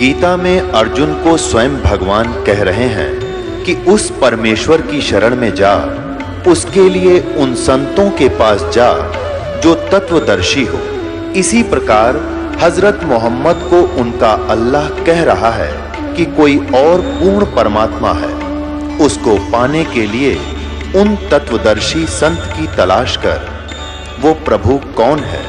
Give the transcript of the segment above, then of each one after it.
गीता में अर्जुन को स्वयं भगवान कह रहे हैं कि उस परमेश्वर की शरण में जा, उसके लिए उन संतों के पास जा जो तत्वदर्शी हो। इसी प्रकार हजरत मोहम्मद को उनका अल्लाह कह रहा है कि कोई और पूर्ण परमात्मा है, उसको पाने के लिए उन तत्वदर्शी संत की तलाश कर। वो प्रभु कौन है,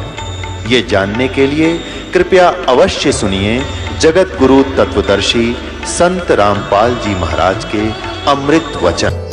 ये जानने के लिए कृपया अवश्य सुनिए जगत गुरु तत्वदर्शी संत रामपाल जी महाराज के अमृत वचन।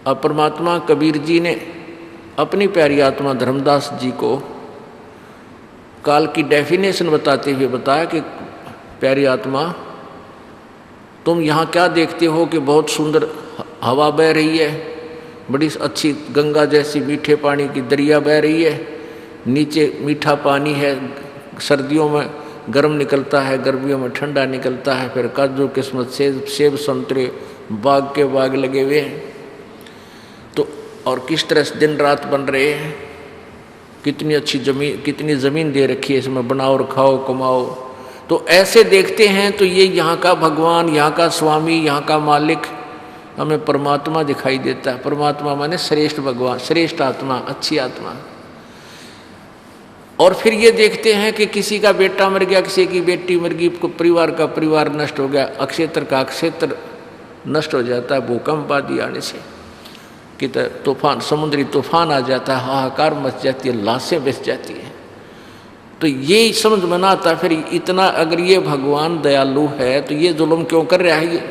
अब परमात्मा कबीर जी ने अपनी प्यारी आत्मा धर्मदास जी को काल की डेफिनेशन बताते हुए बताया कि प्यारी आत्मा, तुम यहाँ क्या देखते हो कि बहुत सुंदर हवा बह रही है, बड़ी अच्छी गंगा जैसी मीठे पानी की दरिया बह रही है, नीचे मीठा पानी है, सर्दियों में गर्म निकलता है, गर्मियों में ठंडा निकलता है, फिर काजू किस्मत सेब संतरे बाग के बाग लगे हुए हैं। तो और किस तरह से दिन रात बन रहे हैं, कितनी अच्छी जमीन, कितनी ज़मीन दे रखी है, इसमें बनाओ और खाओ कमाओ। तो ऐसे देखते हैं तो ये यहाँ का भगवान, यहाँ का स्वामी, यहाँ का मालिक हमें परमात्मा दिखाई देता है। परमात्मा माने श्रेष्ठ भगवान, श्रेष्ठ आत्मा, अच्छी आत्मा। और फिर ये देखते हैं कि किसी का बेटा मर गया, किसी की बेटी मर गई, परिवार का परिवार नष्ट हो गया, अक्षेत्र का अक्षेत्र नष्ट हो जाता है भूकंप आदि आने से, कि तूफान, समुद्री तूफान आ जाता है, हाहाकार मच जाती है, लाशें बच जाती हैं। तो ये समझ में ना आता फिर इतना, अगर ये भगवान दयालु है तो ये जुल्म क्यों कर रहा है ये।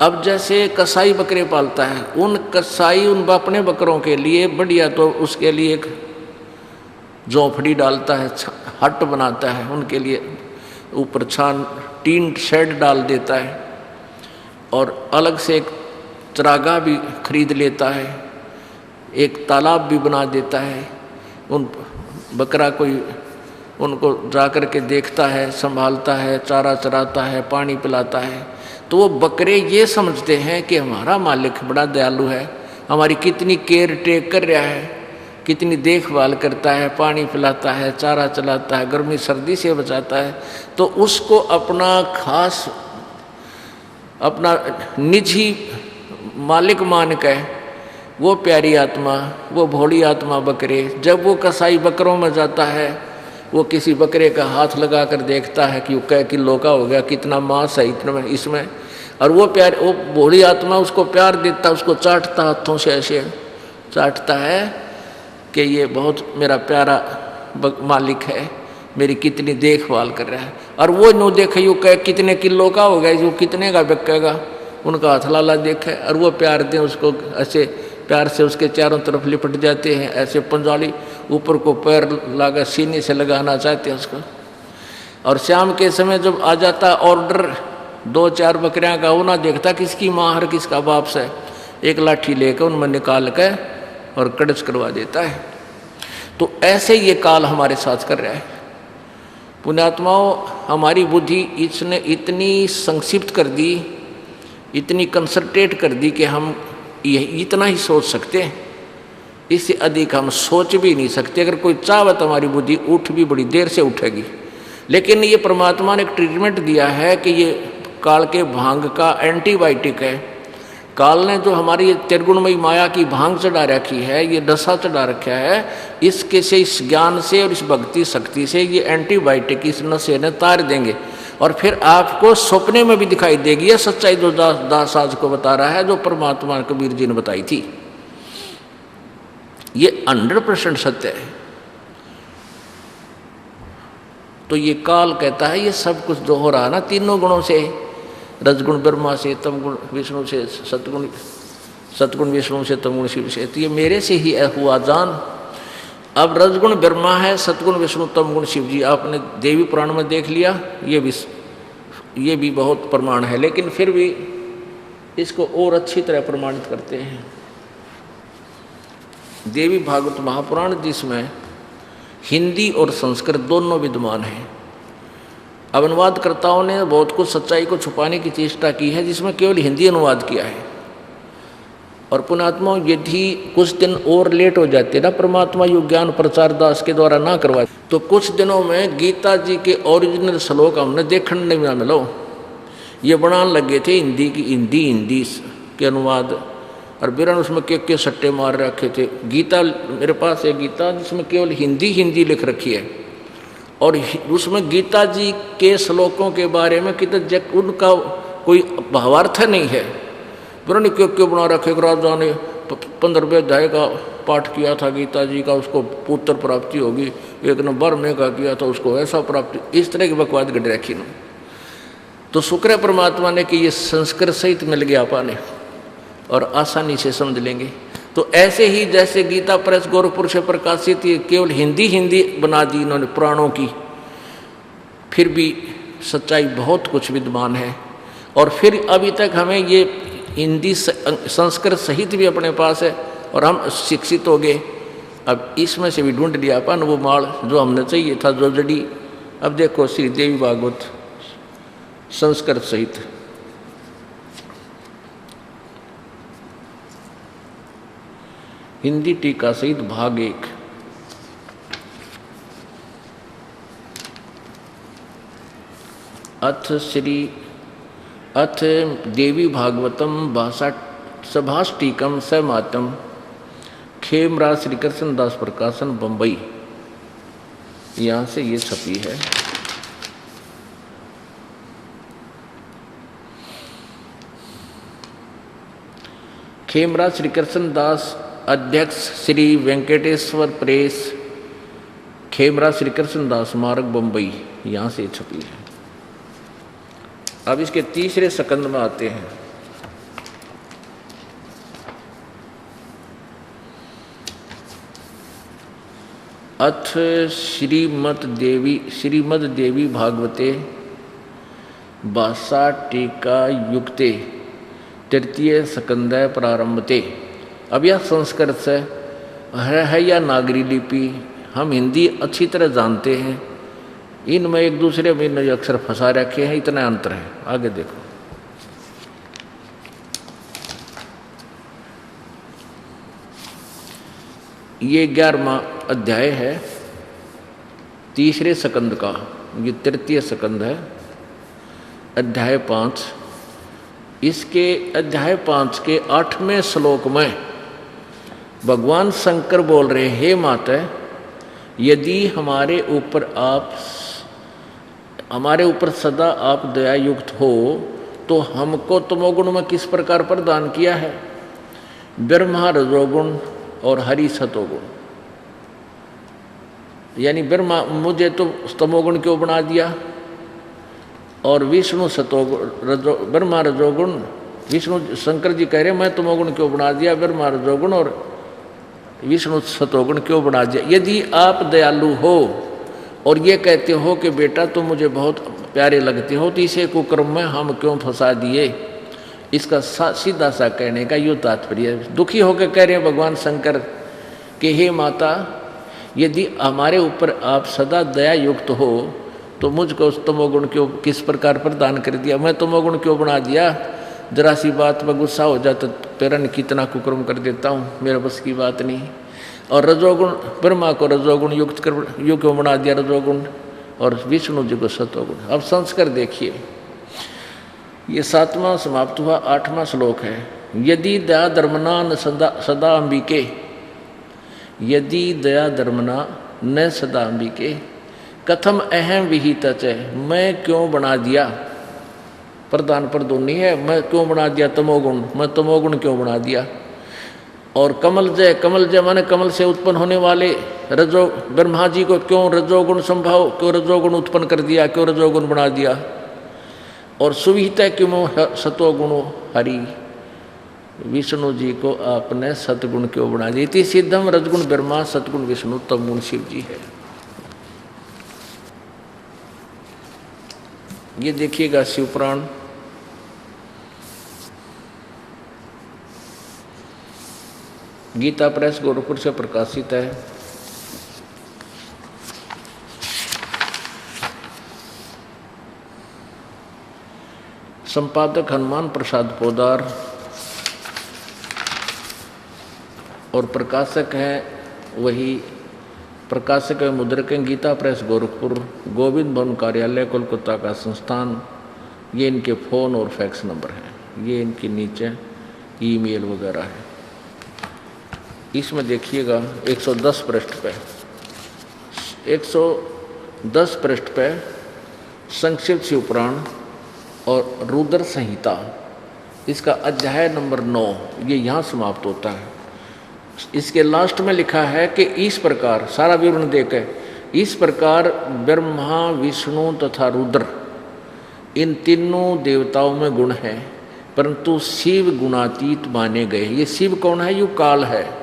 अब जैसे कसाई बकरे पालता है, उन कसाई उन अपने बकरों के लिए बढ़िया तो उसके लिए एक झोंपड़ी डालता है, हट बनाता है, उनके लिए ऊपर छान टीन शेड डाल देता है, और अलग से एक चरागाह भी खरीद लेता है, एक तालाब भी बना देता है। उन बकरा कोई उनको जा कर के देखता है, संभालता है, चारा चराता है, पानी पिलाता है। तो वो बकरे ये समझते हैं कि हमारा मालिक बड़ा दयालु है, हमारी कितनी केयर टेक कर रहा है, कितनी देखभाल करता है, पानी पिलाता है, चारा चलाता है, गर्मी सर्दी से बचाता है। तो उसको अपना खास, अपना निजी मालिक मान के वो प्यारी आत्मा, वो भोली आत्मा बकरे, जब वो कसाई बकरों में जाता है, वो किसी बकरे का हाथ लगा कर देखता है कि वो कै किलो का हो गया, कितना मांस है इतने में इसमें, और वो भोली आत्मा उसको प्यार देता, उसको चाटता, हाथों से ऐसे चाटता है कि ये बहुत मेरा प्यारा मालिक है, मेरी कितनी देखभाल कर रहा है। और वो नो देखे यू कै कितने किलो का हो गया, वो कितने का बिकेगा, उनका हाथ लाला देखे, और वो प्यार दें उसको, ऐसे प्यार से उसके चारों तरफ लिपट जाते हैं, ऐसे पंजाली ऊपर को पैर लगा सीने से लगाना चाहते हैं उसको। और शाम के समय जब आ जाता ऑर्डर 2-4 बकरियां का, वो ना देखता किसकी माँ और किसका बाप से, एक लाठी लेकर उनमें निकाल के और कड़च करवा देता है। तो ऐसे ये काल हमारे साथ कर रहा है। पुण्यात्माओं, हमारी बुद्धि इसने इतनी संक्षिप्त कर दी, इतनी कंसंट्रेट कर दी कि हम इतना ही सोच सकते हैं, इससे अधिक हम सोच भी नहीं सकते। अगर कोई चाहे तो हमारी बुद्धि उठ भी बड़ी देर से उठेगी। लेकिन ये परमात्मा ने एक ट्रीटमेंट दिया है कि ये काल के भांग का एंटीबायोटिक है। काल ने जो हमारी ये त्रिगुणमयी माया की भांग चढ़ा रखी है, ये नशा चढ़ा रखा है, इसके से, इस ज्ञान से और इस भक्ति शक्ति से ये एंटीबायोटिक इस नशे ने तार देंगे। और फिर आपको सपने में भी दिखाई देगी यह सच्चाई जो दास आज को बता रहा है, जो परमात्मा कबीर जी ने बताई थी। ये 100% सत्य है। तो ये काल कहता है ये सब कुछ जो हो रहा है ना तीनों गुणों से, रजगुण ब्रह्मा से, तमगुण विष्णु से, सतगुण विष्णु से, तमगुण शिव से, तो ये मेरे से ही हुआ जान। अब रजगुण ब्रह्मा है, सतगुण विष्णु, तमगुण शिव जी, आपने देवी पुराण में देख लिया, ये भी बहुत प्रमाण है, लेकिन फिर भी इसको और अच्छी तरह प्रमाणित करते हैं। देवी भागवत महापुराण जिसमें हिंदी और संस्कृत दोनों विद्यमान हैं। अब अनुवादकर्ताओं ने बहुत कुछ सच्चाई को छुपाने की चेष्टा की है जिसमें केवल हिंदी अनुवाद किया है। और पुण्यात्मा यदि कुछ दिन और लेट हो जाते ना परमात्मा युग ज्ञान प्रचार दास के द्वारा ना करवाए तो कुछ दिनों में गीता जी के ओरिजिनल श्लोक हमने देखने नहीं मिलो। ये बनाने लगे थे हिंदी के अनुवाद, और बिरन उसमें के सट्टे मार रखे थे। गीता मेरे पास है गीता जिसमें केवल हिंदी लिख रखी है, और उसमें गीता जी के श्लोकों के बारे में कितने उनका कोई भावार्थ नहीं है। बिरन क्यों बना रखे। राजा ने 15वें अध्याय का पाठ किया था गीता जी का, उसको पुत्र प्राप्ति होगी, एक नंबर में का किया था उसको ऐसा प्राप्ति, इस तरह की बकवाद गढ़ रखी ना। तो शुक्र है परमात्मा ने कि ये संस्कृत सहित मिल गया पाने और आसानी से समझ लेंगे। तो ऐसे ही जैसे गीता प्रेस गोरखपुर से प्रकाशित ये केवल हिंदी बना दी इन्होंने पुराणों की, फिर भी सच्चाई बहुत कुछ विद्यमान है। और फिर अभी तक हमें ये हिंदी संस्कृत सहित भी अपने पास है और हम शिक्षित हो गए। अब इसमें से भी ढूंढ लिया अपन वो माल जो हमने चाहिए था, जो जड़ी। अब देखो श्री देवी भागवत संस्कृत सहित हिंदी टीका सहित भाग 1। अथ देवी भागवतम भाषा सभाष टीकम समातम खेमराज श्री कृष्ण दास प्रकाशन बम्बई, यहाँ से ये छपी है। खेमराज श्री कृष्ण दास अध्यक्ष श्री वेंकटेश्वर प्रेस, खेमराज श्री कृष्ण दास मार्ग बम्बई, यहाँ से छपी है। अब इसके तीसरे स्कंद में आते हैं। अथ श्रीमद देवी भागवते भाषा टीका युक्ते तृतीय स्कंदय प्रारंभते। अब यह संस्कृत से है या नागरी लिपि, हम हिंदी अच्छी तरह जानते हैं, इनमें एक दूसरे में इन अक्षर फंसा रखे हैं, इतना अंतर है। आगे देखो, ये 11वां अध्याय है तीसरे स्कंद का, ये तृतीय स्कंद है, अध्याय 5। इसके अध्याय 5 के 8वें श्लोक में भगवान शंकर बोल रहे, हे माता, यदि हमारे ऊपर सदा आप दया युक्त हो तो हमको तमोगुण में किस प्रकार प्रदान किया है, ब्रह्मा रजोगुण और हरि सतोगुण। यानी मुझे तो तमोगुण क्यों बना दिया, और विष्णु सतोगुण ब्रह्मा रजोगुण, विष्णु शंकर जी कह रहे मैं तमोगुण क्यों बना दिया, ब्रह्मा रजोगुण और विष्णु सतोगुण क्यों बना दिया। यदि आप दयालु हो और ये कहते हो कि बेटा तुम मुझे बहुत प्यारे लगते हो, तो इसे कुकर्म में हम क्यों फंसा दिए। इसका सीधा सा कहने का यो तात्पर्य है। दुखी होकर कह रहे हैं भगवान शंकर कि हे माता, यदि हमारे ऊपर आप सदा दया युक्त हो तो मुझको उस तमोगुण क्यों किस प्रकार प्रदान कर दिया, मैं तमोगुण क्यों बना दिया। जरा सी बात में गुस्सा हो जाता पेरन कितना कुकर्म कर देता हूँ, मेरे बस की बात नहीं। और रजोगुण, ब्रह्मा को रजोगुण युक्त क्यों बना दिया रजोगुण, और विष्णु जी को सतोगुण। अब संस्कार देखिए, ये 7वां समाप्त हुआ, 8वां श्लोक है। यदि दया धर्मना न सदा अंबिके, यदि दया धर्मना न सदा अंबिके, कथम अहम विहित च, मैं क्यों बना दिया, प्रधान प्रदोनी है, मैं क्यों बना दिया तमोगुण, मैं तमोगुण क्यों बना दिया। और कमल जय माने कमल से उत्पन्न होने वाले रजो ब्रह्मा जी को क्यों रजोगुण संभव, क्यों रजोगुण उत्पन्न कर दिया, क्यों रजोगुण बना दिया। और सुविहित क्यों सतोगुण हरि, विष्णु जी को आपने सतगुण क्यों बना दिया। इति सिद्धम रजगुण ब्रह्मा सतगुण विष्णु तमगुण शिव जी है। ये देखिएगा शिवपुराण, गीता प्रेस गोरखपुर से प्रकाशित है। संपादक हनुमान प्रसाद पोदार और प्रकाशक है वही प्रकाशक है मुद्रक गीता प्रेस गोरखपुर, गोविंद भवन कार्यालय कोलकाता का संस्थान। ये इनके फ़ोन और फैक्स नंबर हैं, ये इनके नीचे ईमेल वगैरह है। इसमें देखिएगा 110 पृष्ठ पे 110 पृष्ठ पे संक्षिप्त शिवपुराण और रुद्र संहिता, इसका अध्याय नंबर 9 ये यहाँ समाप्त होता है। इसके लास्ट में लिखा है कि इस प्रकार सारा विवरण देकर, इस प्रकार ब्रह्मा विष्णु तथा रुद्र इन तीनों देवताओं में गुण है, परंतु शिव गुणातीत माने गए। ये शिव कौन है? यु काल है।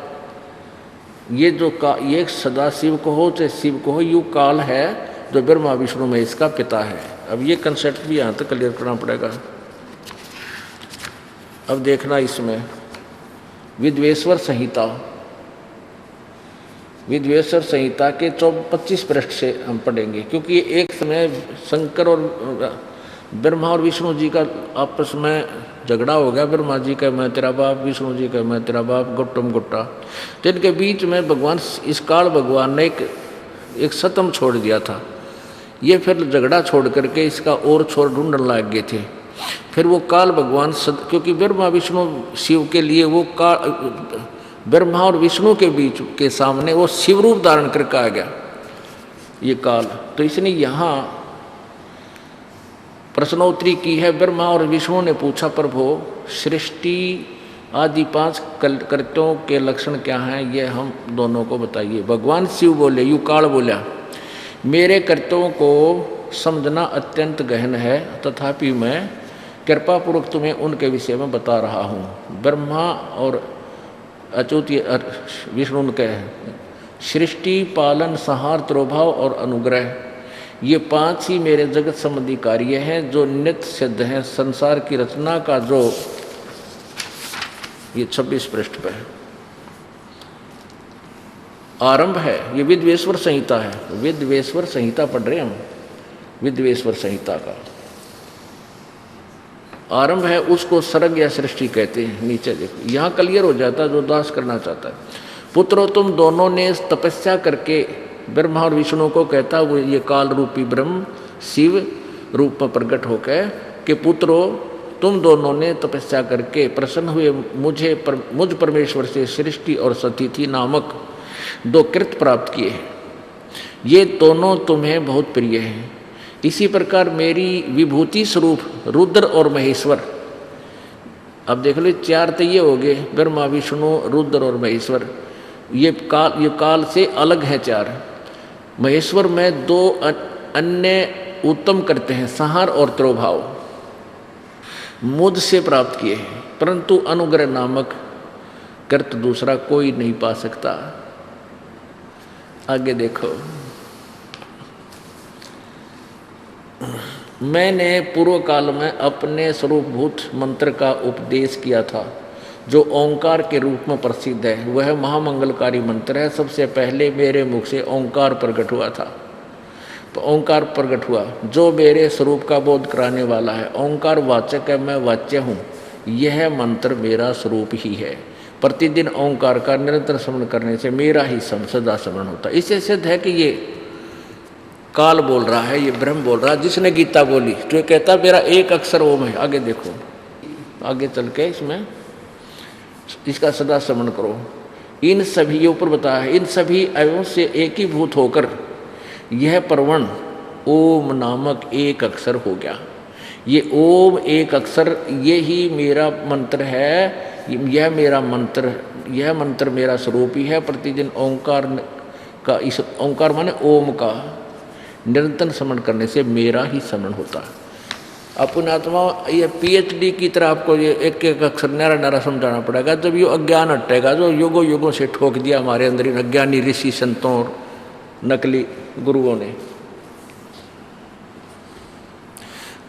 ये जो ये सदा शिव को हो चाहे शिव को हो, यु काल है जो ब्रह्मा विष्णु में इसका पिता है। अब ये कंसेप्ट भी यहाँ तक क्लियर करना पड़ेगा। अब देखना इसमें विद्वेश्वर संहिता, विद्वेश्वर संहिता के 25 पृष्ठ से हम पढ़ेंगे, क्योंकि एक समय शंकर और ब्रह्मा और विष्णु जी का आपस में झगड़ा हो गया। ब्रह्मा जी का मैं तेरा बाप, विष्णु जी का मैं तेरा बाप, गुट्टम गुट्टा। तो इनके बीच में भगवान इस काल भगवान ने एक सतम छोड़ दिया था। ये फिर झगड़ा छोड़ करके इसका और छोर ढूंढने लग गए थे। फिर वो काल भगवान क्योंकि ब्रह्मा विष्णु शिव के लिए वो ब्रह्मा और विष्णु के बीच के सामने वो शिव रूप धारण करके आ गया ये काल। तो इसने यहाँ प्रश्नोत्तरी की है। ब्रह्मा और विष्णु ने पूछा, प्रभु सृष्टि आदि 5 कृत्यों के लक्षण क्या हैं, ये हम दोनों को बताइए। भगवान शिव बोले, यू काल बोला, मेरे कृत्यों को समझना अत्यंत गहन है, तथापि मैं कृपापूर्वक तुम्हें उनके विषय में बता रहा हूँ। ब्रह्मा और अच्युत विष्णु के सृष्टि, पालन, संहार, तिरोभाव और अनुग्रह, ये 5 ही मेरे जगत संबंधी कार्य हैं जो नित्य सिद्ध हैं। संसार की रचना का जो ये 26 पृष्ठ पे आरंभ है, ये विद्वेश्वर संहिता है। विद्वेश्वर संहिता पढ़ रहे हम, विद्वेश्वर संहिता का आरंभ है, उसको सर्ग या सृष्टि कहते हैं। नीचे देखो, यहाँ क्लियर हो जाता है जो दास करना चाहता है। पुत्रों तुम दोनों ने तपस्या करके, ब्रह्मा और विष्णु को कहता वो ये काल रूपी ब्रह्म शिव रूप में प्रकट होकर कि पुत्रों तुम दोनों ने तपस्या करके प्रसन्न हुए मुझ परमेश्वर से सृष्टि और सतिथि नामक 2 कृत्य प्राप्त किए। ये दोनों तुम्हें बहुत प्रिय हैं। इसी प्रकार मेरी विभूति स्वरूप रुद्र और महेश्वर, अब देख लो 4 तो ये हो गए, ब्रह्मा विष्णु रुद्र और महेश्वर, ये काल से अलग है 4। महेश्वर में 2 अन्य उत्तम करते हैं, संहार और तिरोभाव, मुझ से प्राप्त किए हैं, परंतु अनुग्रह नामक कृत्य दूसरा कोई नहीं पा सकता। आगे देखो, मैंने पूर्व काल में अपने स्वरूपभूत मंत्र का उपदेश किया था जो ओंकार के रूप में प्रसिद्ध है। वह महामंगलकारी मंत्र है। सबसे पहले मेरे मुख से ओंकार प्रकट हुआ था। तो ओंकार प्रकट हुआ जो मेरे स्वरूप का बोध कराने वाला है। ओंकार वाचक है, मैं वाच्य हूँ। यह मंत्र मेरा स्वरूप ही है। प्रतिदिन ओंकार का निरंतर स्मरण करने से मेरा ही सदा स्मरण होता है। इससे सिद्ध है कि ये काल बोल रहा है, ये ब्रह्म बोल रहा है। जिसने गीता बोली तो ये कहता मेरा एक अक्षर ओम है। आगे देखो, आगे चल के इसमें इसका सदा स्मरण करो। इन सभी, ये ऊपर बताया है, इन सभी अवयों से एकीभूत होकर यह प्रवण ओम नामक एक अक्षर हो गया। ये ओम एक अक्षर, ये ही मेरा मंत्र है, यह मंत्र मेरा स्वरूप ही है। प्रतिदिन ओंकार का, इस ओंकार माने ओम का निरंतर स्मरण करने से मेरा ही स्मरण होता है। अपने आत्मा ये PhD की तरह आपको ये एक एक अक्षर नारा नारा समझाना पड़ेगा। जब ये अज्ञान हटेगा जो युगों युगों से ठोक दिया हमारे अंदर इन अज्ञानी ऋषि संतों और नकली गुरुओं ने।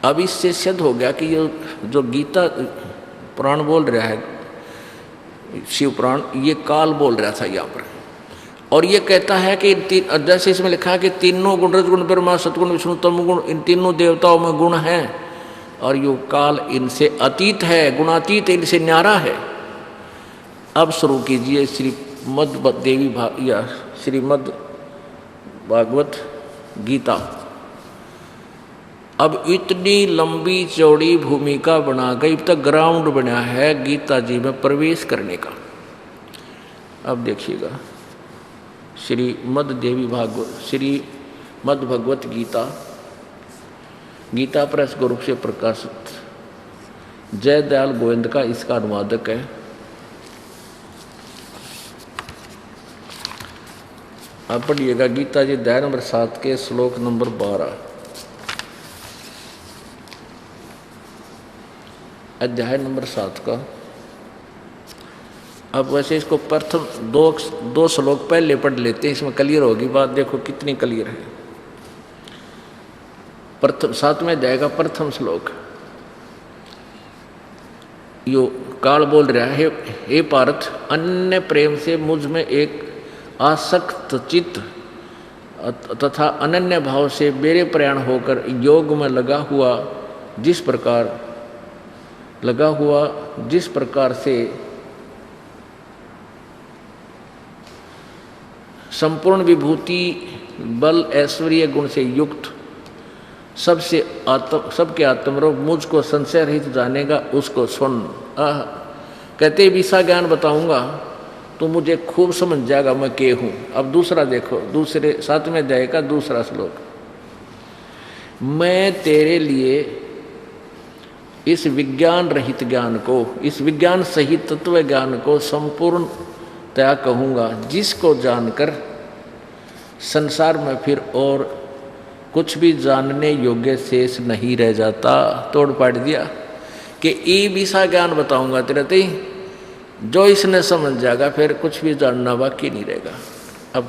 अब इससे सिद्ध हो गया कि ये जो गीता पुराण बोल रहा है, शिव पुराण, ये काल बोल रहा था यहाँ पर। और ये कहता है कि जैसे इसमें लिखा है कि तीनों गुण, रजगुण ब्रह्मा सतगुण विष्णु तमगुण, इन तीनों देवताओं में गुण हैं और यो काल इनसे अतीत है, गुणातीत इनसे न्यारा है। अब शुरू कीजिए श्रीमद् देवी या श्रीमद् भागवत गीता। अब इतनी लंबी चौड़ी भूमिका बना गई, अब तक ग्राउंड बना है गीता जी में प्रवेश करने का। अब देखिएगा श्रीमद् देवी भागवत, श्रीमद् भगवत गीता, गीता प्रेस ग्रुप से प्रकाशित, जय दयाल गोविंद का इसका अनुवादक है। अब पढ़िएगा गीता जी अध्याय नंबर 7 के श्लोक नंबर 12। अध्याय नंबर 7 का। अब वैसे इसको प्रथम दो श्लोक पहले पढ़ लेते हैं, इसमें क्लियर होगी बात। देखो कितनी क्लियर है। प्रथम 7वें अध्याय का प्रथम श्लोक, यो काल बोल रहा है, हे पार्थ, अन्य प्रेम से मुझ में एक आसक्त चित्त तथा अनन्य भाव से मेरे प्रयाण होकर योग में लगा हुआ जिस प्रकार से संपूर्ण विभूति बल ऐश्वर्य गुण से युक्त सबके आत्मरूप मुझको संशय रहित जानेगा, उसको सुन। कहते विषा ज्ञान बताऊंगा तो मुझे खूब समझ जाएगा मैं के हूं। अब दूसरा देखो, दूसरे 7वें अध्याय का दूसरा श्लोक, मैं तेरे लिए इस विज्ञान रहित ज्ञान को, इस विज्ञान सहित तत्व ज्ञान को संपूर्णतया कहूँगा, जिसको जानकर संसार में फिर और कुछ भी जानने योग्य शेष नहीं रह जाता। तोड़ पाट दिया कि ई विषा ज्ञान बताऊंगा तेरे ते, जो इसने समझ जाएगा फिर कुछ भी जानना बाकी नहीं रहेगा। अब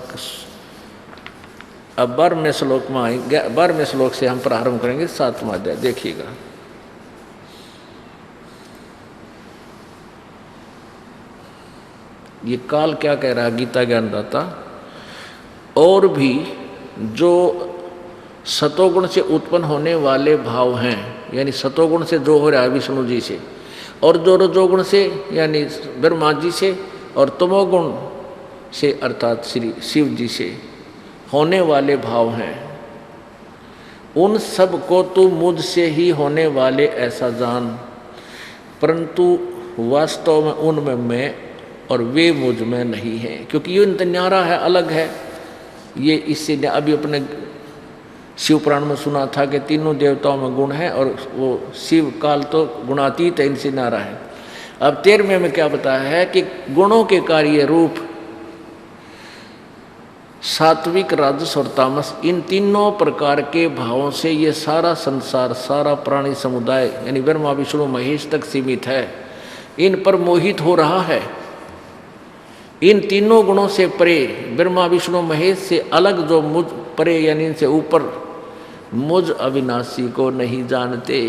12वें श्लोक में आएंगे, 12वें श्लोक से हम प्रारंभ करेंगे 7वां अध्याय। देखिएगा ये काल क्या कह रहा है गीता ज्ञानदाता, और भी जो सतोगुण से उत्पन्न होने वाले भाव हैं, यानी सतोगुण से जो हो रहा है विष्णु जी से, और जो रजोगुण से यानी ब्रह्मा जी से, और तमोगुण से अर्थात श्री शिव जी से होने वाले भाव हैं, उन सब को तू मुझसे ही होने वाले ऐसा जान, परंतु वास्तव में उनमें मैं और वे मुझ में नहीं हैं। क्योंकि ये न्यारा है, अलग है। ये इससे अभी अपने शिव पुराण में सुना था कि तीनों देवताओं में गुण है और वो शिव काल तो गुणातीत है, इनसे न्यारा है। अब 13वें में क्या बताया है कि गुणों के कार्य रूप सात्विक, राजस और तामस, इन तीनों प्रकार के भावों से ये सारा संसार, सारा प्राणी समुदाय यानी ब्रह्मा विष्णु महेश तक सीमित है, इन पर मोहित हो रहा है। इन तीनों गुणों से परे, ब्रह्मा विष्णु महेश से अलग जो मुझ परे यानी इनसे ऊपर मुझ अविनाशी को नहीं जानते।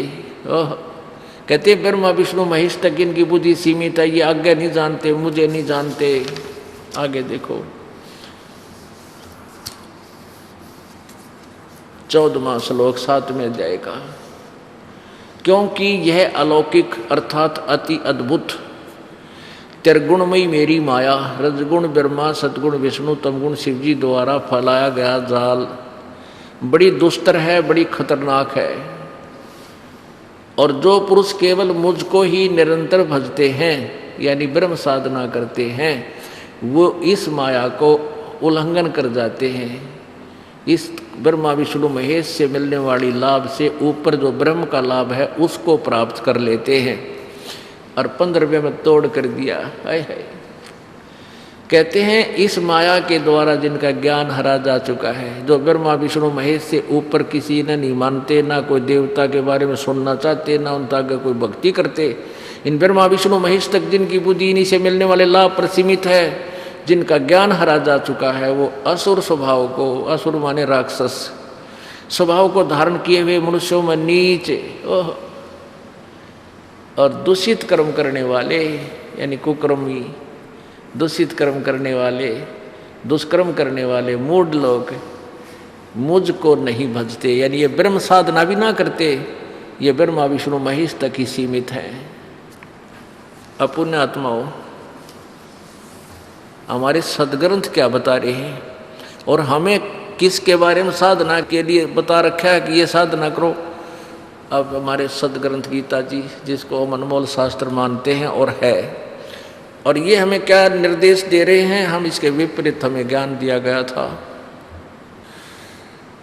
कहते ब्रह्मा विष्णु महेश तक इनकी बुद्धि सीमित है, ये आगे नहीं जानते, मुझे नहीं जानते। आगे देखो 14वां श्लोक 7वें अध्याय का, क्योंकि यह अलौकिक अर्थात अति अद्भुत त्रिगुणमयी मेरी माया, रजगुण ब्रह्मा सतगुण विष्णु तमगुण शिवजी द्वारा फैलाया गया जाल बड़ी दुस्तर है, बड़ी खतरनाक है। और जो पुरुष केवल मुझको ही निरंतर भजते हैं यानी ब्रह्म साधना करते हैं, वो इस माया को उल्लंघन कर जाते हैं, इस ब्रह्मा विष्णु महेश से मिलने वाली लाभ से ऊपर जो ब्रह्म का लाभ है उसको प्राप्त कर लेते हैं। और 15 रुपये में तोड़ कर दिया। हाय हाय। कहते हैं इस माया के द्वारा जिनका ज्ञान हरा जा चुका है, जो ब्रह्मा विष्णु महेश से ऊपर किसी ने नहीं मानते, ना कोई देवता के बारे में सुनना चाहते, ना उनका कोई भक्ति करते, इन ब्रह्मा विष्णु महेश तक जिनकी बुद्धि इन्हीं से मिलने वाले लाभ पर सीमित है, जिनका ज्ञान हरा जा चुका है, वो असुर स्वभाव को, असुर माने राक्षस स्वभाव को धारण किए हुए मनुष्यों में नीच और दूषित कर्म करने वाले, यानी कुकर्मी, दूषित कर्म करने वाले, दुष्कर्म करने वाले मूढ़ लोग मुझको नहीं भजते, यानी ये ब्रह्म साधना भी ना करते, ये ब्रह्मा विष्णु महेश तक ही सीमित है। अपुण्य आत्माओं, हमारे सदग्रंथ क्या बता रहे हैं और हमें किसके बारे में साधना के लिए बता रखा है कि ये साधना करो। अब हमारे सदग्रंथ गीता जी, जिसको हम अनमोल शास्त्र मानते हैं और है, और ये हमें क्या निर्देश दे रहे हैं, हम इसके विपरीत हमें ज्ञान दिया गया था।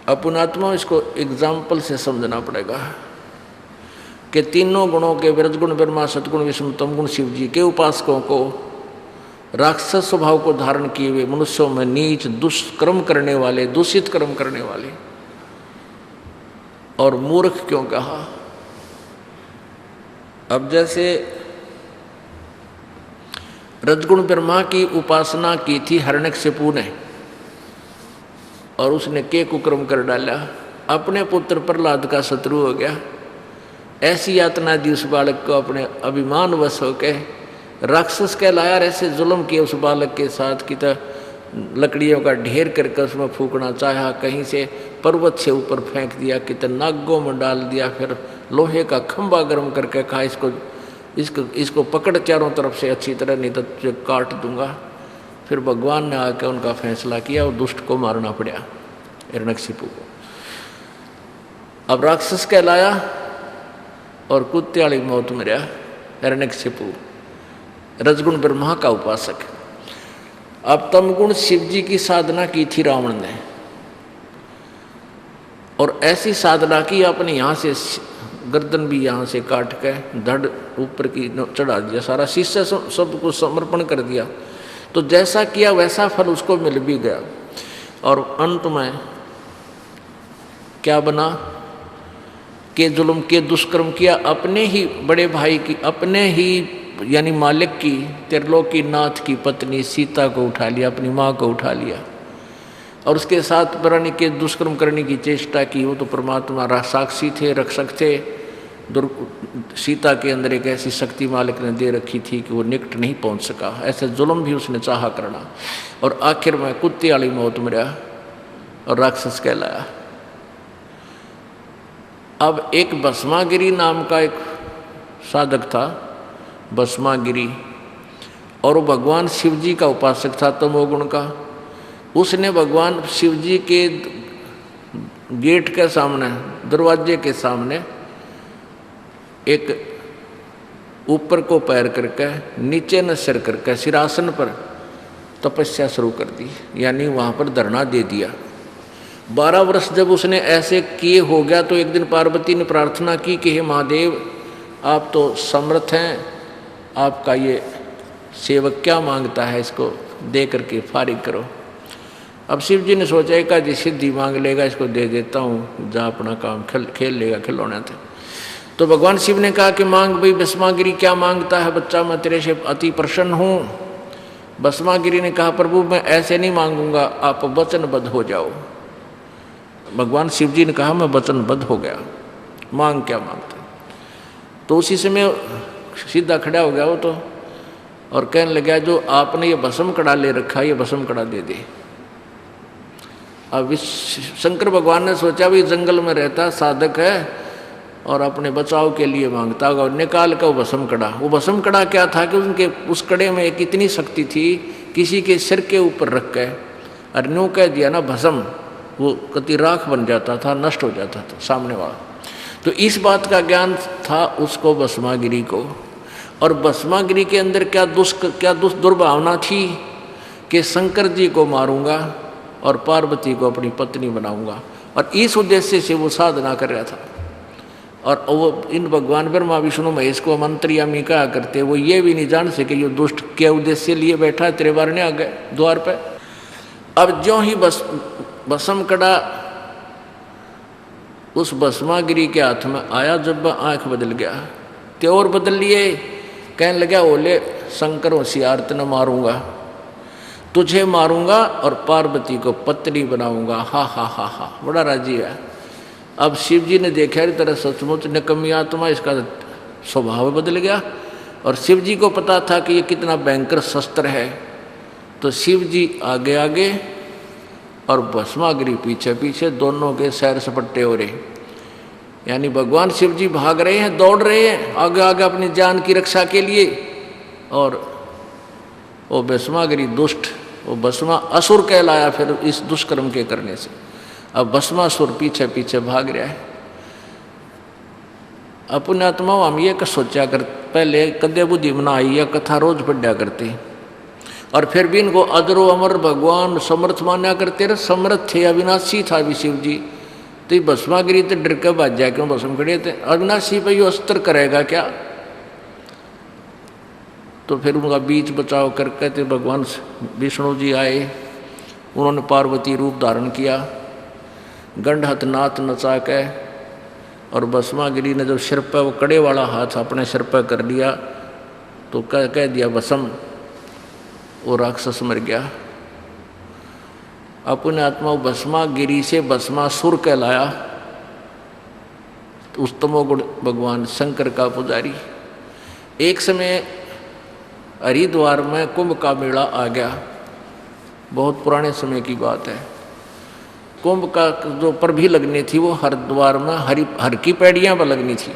अपुणात्मा इसको एग्जाम्पल से समझना पड़ेगा कि तीनों गुणों के विरजगुण ब्रह्मा, सतगुण विष्णु, तमगुण शिव जी के उपासकों को राक्षस स्वभाव को धारण किए हुए मनुष्यों में नीच दुष्कर्म करने वाले, दूषित कर्म करने वाले और मूर्ख क्यों कहा। अब जैसे रजगुण ब्रह्मा की उपासना की थी हिरण्यकशिपु ने, और उसने के कुकर्म कर डाला, अपने पुत्र प्रहलाद का शत्रु हो गया। ऐसी यातना दी उस बालक को, अपने अभिमान वश होके राक्षस कहलाया। ऐसे जुल्म किए उस बालक के साथ कि लकड़ियों का ढेर करके उसमें फूकना चाहा, कहीं से पर्वत से ऊपर फेंक दिया, कितने नागों में डाल दिया, फिर लोहे का खंभा गर्म करके कहा इसको पकड़ चारों तरफ से अच्छी तरह, नहीं तो तुझे काट दूंगा। फिर भगवान ने आकर उनका फैसला किया और दुष्ट को मारना पड़ा, हिरण्यकशिपु को। अब राक्षस कहलाया और कुत्ते वाली मौत मरा हिरण्यकशिपु, रजगुण ब्रह्मा का उपासक। अब तमगुण शिव जी की साधना की थी रावण ने, और ऐसी साधना की अपने यहाँ से गर्दन भी यहाँ से काट के धड़ ऊपर की चढ़ा दिया, सारा शीशे सब कुछ समर्पण कर दिया। तो जैसा किया वैसा फल उसको मिल भी गया। और अंत में क्या बना कि जुल्म के दुष्कर्म किया, अपने ही बड़े भाई की, अपने ही यानी मालिक की, त्रिलोकी नाथ की पत्नी सीता को उठा लिया, अपनी माँ को उठा लिया, और उसके साथ प्राणी के दुष्कर्म करने की चेष्टा की। वो तो परमात्मा साक्षी थे, रक्षक थे। सीता के अंदर एक ऐसी शक्ति मालिक ने दे रखी थी कि वो निकट नहीं पहुंच सका। ऐसे जुल्म भी उसने चाहा करना, और आखिर में कुत्ते वाली मौत मरा और राक्षस कहलाया। अब एक भस्मागिरी नाम का एक साधक था, भस्मागिरी, और वो भगवान शिव जी का उपासक था, तमोगुण का। उसने भगवान शिव जी के गेट के सामने, दरवाजे के सामने एक ऊपर को पैर करके नीचे न सिर करके सिरासन पर तपस्या शुरू कर दी, यानी वहाँ पर धरना दे दिया। 12 वर्ष जब उसने ऐसे किए हो गया तो एक दिन पार्वती ने प्रार्थना की कि हे महादेव, आप तो समर्थ हैं, आपका ये सेवक क्या मांगता है, इसको दे करके फारिग करो। अब शिव जी ने सोचा एक आधी सिद्धि मांग लेगा, इसको दे देता हूँ, जा अपना काम खेल लेगा खिलौने थे। तो भगवान शिव ने कहा कि मांग भाई भस्मागिरी, क्या मांगता है बच्चा, मैं तेरे से अति प्रसन्न हूँ। भस्मागिरी ने कहा प्रभु मैं ऐसे नहीं मांगूंगा, आप वचनबद्ध हो जाओ। भगवान शिव जी ने कहा मैं वचनबद्ध हो गया, मांग क्या मांगता। तो उसी समय सीधा खड़ा हो गया वो तो, और कहने लगा जो आपने ये भस्म कड़ा ले रखा, ये भस्म कड़ा दे दे। अब शंकर भगवान ने सोचा भी जंगल में रहता साधक है और अपने बचाव के लिए मांगता होगा, निकाल कर वो भस्म कड़ा। वो भस्म कड़ा क्या था कि उनके उस कड़े में एक इतनी शक्ति थी, किसी के सिर के ऊपर रख के और न्यू कह दिया ना भस्म, वो कति राख बन जाता था, नष्ट हो जाता था सामने वाला। तो इस बात का ज्ञान था उसको, भस्मागिरी को। और भस्मागिरी के अंदर क्या दुर्भावना थी कि शंकर जी को मारूंगा और पार्वती को अपनी पत्नी बनाऊंगा। और इस उद्देश्य से वो साधना कर रहा था। और वो इन भगवान ब्रह्मा विष्णु महेश को मंत्रियामी कहा करते, वो ये भी नहीं जान सके ये दुष्ट क्या उद्देश्य लिए बैठा है, तेरे बारने आ गए द्वार पे। अब ज्यों ही भस्म कड़ा उस भस्मागिरी के हाथ में आया, जब आंख बदल गया त्योर बदल लिए, कहने लगा ओले शंकर होशियार तेने मारूंगा, तुझे मारूंगा और पार्वती को पत्नी बनाऊंगा। हा हा हा हा, बड़ा राजी है। अब शिव जी ने देखा रे तेरा सचमुच निकम्मी आत्मा, इसका स्वभाव बदल गया। और शिव जी को पता था कि ये कितना भयंकर शस्त्र है, तो शिव जी आगे आगे और भस्मागिरी पीछे पीछे, दोनों के सैर सपट्टे हो रहे। यानी भगवान शिव जी भाग रहे हैं, दौड़ रहे हैं आगे आगे अपनी जान की रक्षा के लिए, और वो भस्मागिरी दुष्ट, वो भस्मा असुर कहलाया फिर इस दुष्कर्म के करने से। अब भस्मासुर पीछे पीछे भाग रहा है। अपने आत्मा हम ये सोचा कर, पहले कदे बुद्धि मना आई या कथा रोज पढ़ा करते, और फिर भी इनको अजरो अमर भगवान समर्थ मान्या करते रहे। समर्थ थे, अविनाशी था भी शिव जी, तो भस्मागिरी तो डर के भाग जाए, क्यों भस्म खड़े थे। अविनाशी पे ये अस्त्र करेगा क्या, तो फिर उनका बीच बचाव करके थे भगवान विष्णु जी आए, उन्होंने पार्वती रूप धारण किया, गंडहत नाथ नचा के, और भस्मागिरी ने जब सिर पर वो कड़े वाला हाथ अपने सिर पर कर लिया तो कह दिया भस्म, वो राक्षस मर गया। अपने आत्मा भस्मागिरी से भस्मासुर कहलाया, तो उस तमोगुण भगवान शंकर का पुजारी। एक समय हरिद्वार में कुंभ का मेला आ गया, बहुत पुराने समय की बात है। कुंभ का जो प्रभी लगनी थी वो हरिद्वार में हर की पैड़ियाँ पर लगनी थी,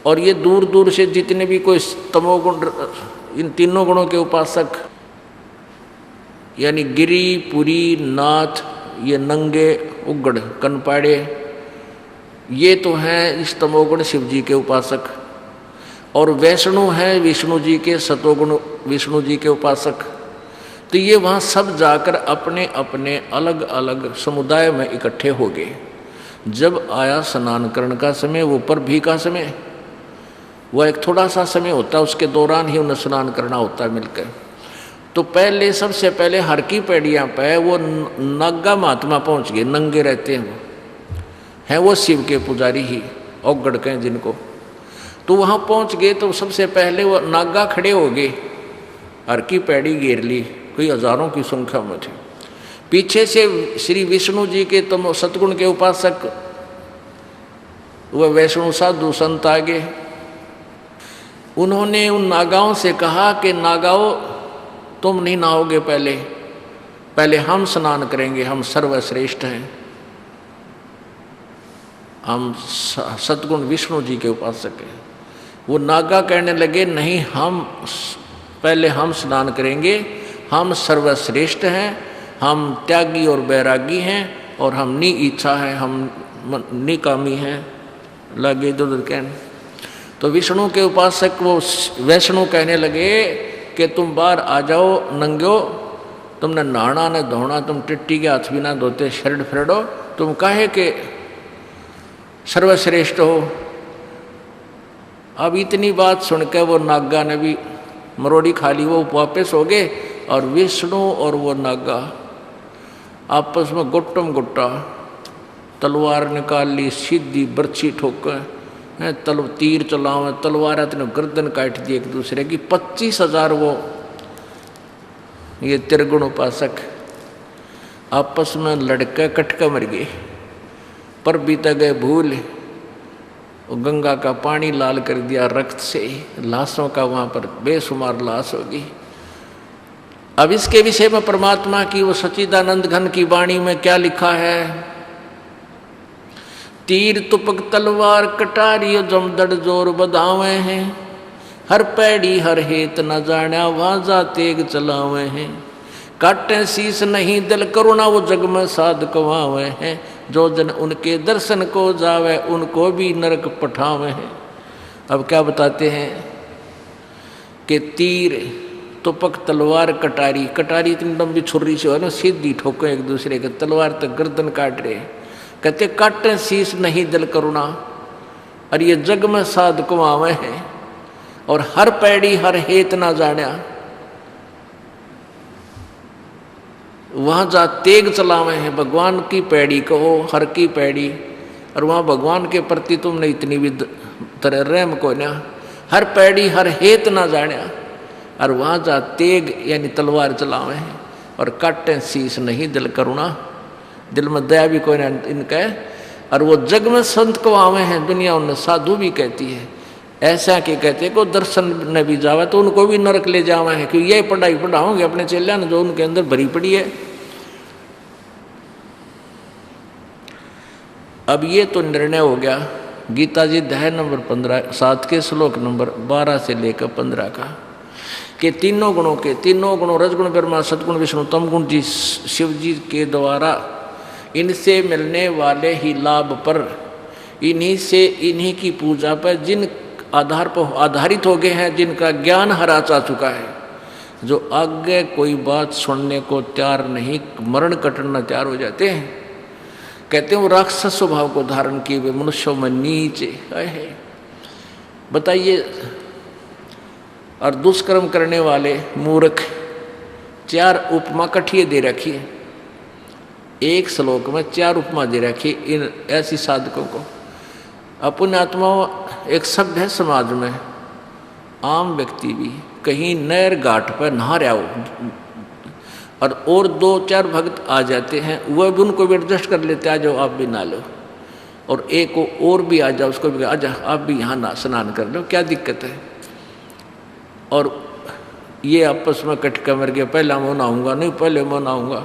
और ये दूर दूर से जितने भी कोई तमोगुण, इन तीनों गुणों के उपासक, यानी गिरी पुरी नाथ, ये नंगे उगड़ कनपाड़े, ये तो हैं इस तमोगुण शिव जी के उपासक। और वैष्णु हैं विष्णु जी के सतोगुण विष्णु जी के उपासक। तो ये वहाँ सब जाकर अपने अपने अलग अलग समुदाय में इकट्ठे हो गए। जब आया स्नान करने का समय, वो प्रभी का समय, वह एक थोड़ा सा समय होता है, उसके दौरान ही उन्हें स्नान करना होता है मिलकर। तो पहले सबसे पहले हर की पैड़ियाँ पे वो नागा महात्मा पहुँच गए, नंगे रहते हैं, वो हैं वो शिव के पुजारी ही, औगड़ के जिनको। तो वहाँ पहुँच गए तो सबसे पहले वो नागा खड़े हो गए, हर की पैड़ी घेर ली, कोई हजारों की संख्या में थे। पीछे से श्री विष्णु जी के तमो सतगुण के उपासक, वह वैष्णु साधु संत आ गए। उन्होंने उन नागाओं से कहा कि नागाओं तुम नहीं नहाओगे, पहले हम स्नान करेंगे, हम सर्वश्रेष्ठ हैं, हम सतगुण विष्णु जी के उपासक हैं। वो नागा कहने लगे नहीं, पहले हम स्नान करेंगे, हम सर्वश्रेष्ठ हैं, हम त्यागी और बैरागी हैं, और हम नी इच्छा है, हम निकामी हैं, लगे इधर उधर कहने। तो विष्णु के उपासक वो वैष्णु कहने लगे कि तुम बाहर आ जाओ नंगो, तुमने नहाना न धोना, तुम टिट्टी के हाथ भी ना धोते, शर्ट फ्रेडो, तुम काहे के सर्वश्रेष्ठ हो। अब इतनी बात सुनकर वो नागा ने भी मरोड़ी खा ली, वो वापस हो गए, और विष्णु और वो नागा आपस में गुट्टम गुट्टा तलवार निकाल ली, सीधी बर्छी ठोकर तीर चलाओ, तलवार इतने गर्दन काट दी एक दूसरे की। 25,000 वो ये त्रिगुण उपासक आपस में लड़के कटके मर गए। पर बीता गए भूल, गंगा का पानी लाल कर दिया रक्त से, लाशों का वहाँ पर बेशुमार लाश होगी। अब इसके विषय में परमात्मा की वो सच्चिदानंद घन की वाणी में क्या लिखा है? तीर तुपक तलवार कटारी जमदड़ जोर बधावे हैं, हर पैड़ी हर हेत न जाना वाजा तेग चलावे हैं, काटे शीस नहीं दिल करुणा वो जग में साध कवावे हैं, जो जन उनके दर्शन को जावे उनको भी नरक पठावे हैं। अब क्या बताते हैं कि तीर तुपक तलवार कटारी, कटारी इतनी लंबी छुरी से है ना, सीधी ठोको एक दूसरे के, तलवार तक गर्दन काट रहे। कहते काटे शीश नहीं दिल करुणा, और ये जग में साध को आवे हैं, और हर पैड़ी हर हेत ना जाण्या, वहां जा तेग चलावे हैं भगवान की पैड़ी कहो हर की पैड़ी, और वहां भगवान के प्रति तुमने इतनी भी तरह रहम को ना, हर पैड़ी हर हेत ना जाण्या, और वहां जा तेग यानी तलवार चलावे हैं, और काटे शीश नहीं दिल करुणा, दिल में दया भी कोई ना इनका, और वो जग में संत को आवे हैं, दुनिया उन्हें साधु भी कहती है। ऐसा कि कहते को दर्शन न भी जावे तो उनको भी नरक ले जावे हैं, क्योंकि ये पढ़ाई पढ़ाओगे अपने चेला ने जो उनके अंदर भरी पड़ी है। अब ये तो निर्णय हो गया गीता जी अध्याय नंबर 15 7 के श्लोक नंबर 12 से लेकर 15 का, कि तीनों गुणों रजगुण ब्रह्मा सदगुण विष्णु तम गुण जी शिव जी के द्वारा इनसे मिलने वाले ही लाभ पर, इन्हीं की पूजा पर जिन आधार पर आधारित हो गए हैं, जिनका ज्ञान हरा जा चुका है, जो आगे कोई बात सुनने को तैयार नहीं, मरण कटना तैयार हो जाते हैं। कहते हैं वो राक्षस स्वभाव को धारण किए हुए मनुष्यों में नीचे है। बताइए, और दुष्कर्म करने वाले मूर्ख, 4 उपमा कठिए दे रखी है, एक श्लोक में 4 उपमा दे रखी इन ऐसी साधकों को। अपने आत्मा एक शब्द है समाज में, आम व्यक्ति भी कहीं नहर घाट पर नहा रहा हो और 2-4 भक्त आ जाते हैं, वह भी उनको भी एडजस्ट कर लेते, आ जाओ आप भी नहा लो, और एक और भी आ जाओ, उसको भी आ जाओ आप भी यहाँ स्नान कर लो, क्या दिक्कत है। और ये आपस में कटका मर गया, पहला मैं नहाऊंगा, नहीं पहले मैं नहाऊंगा।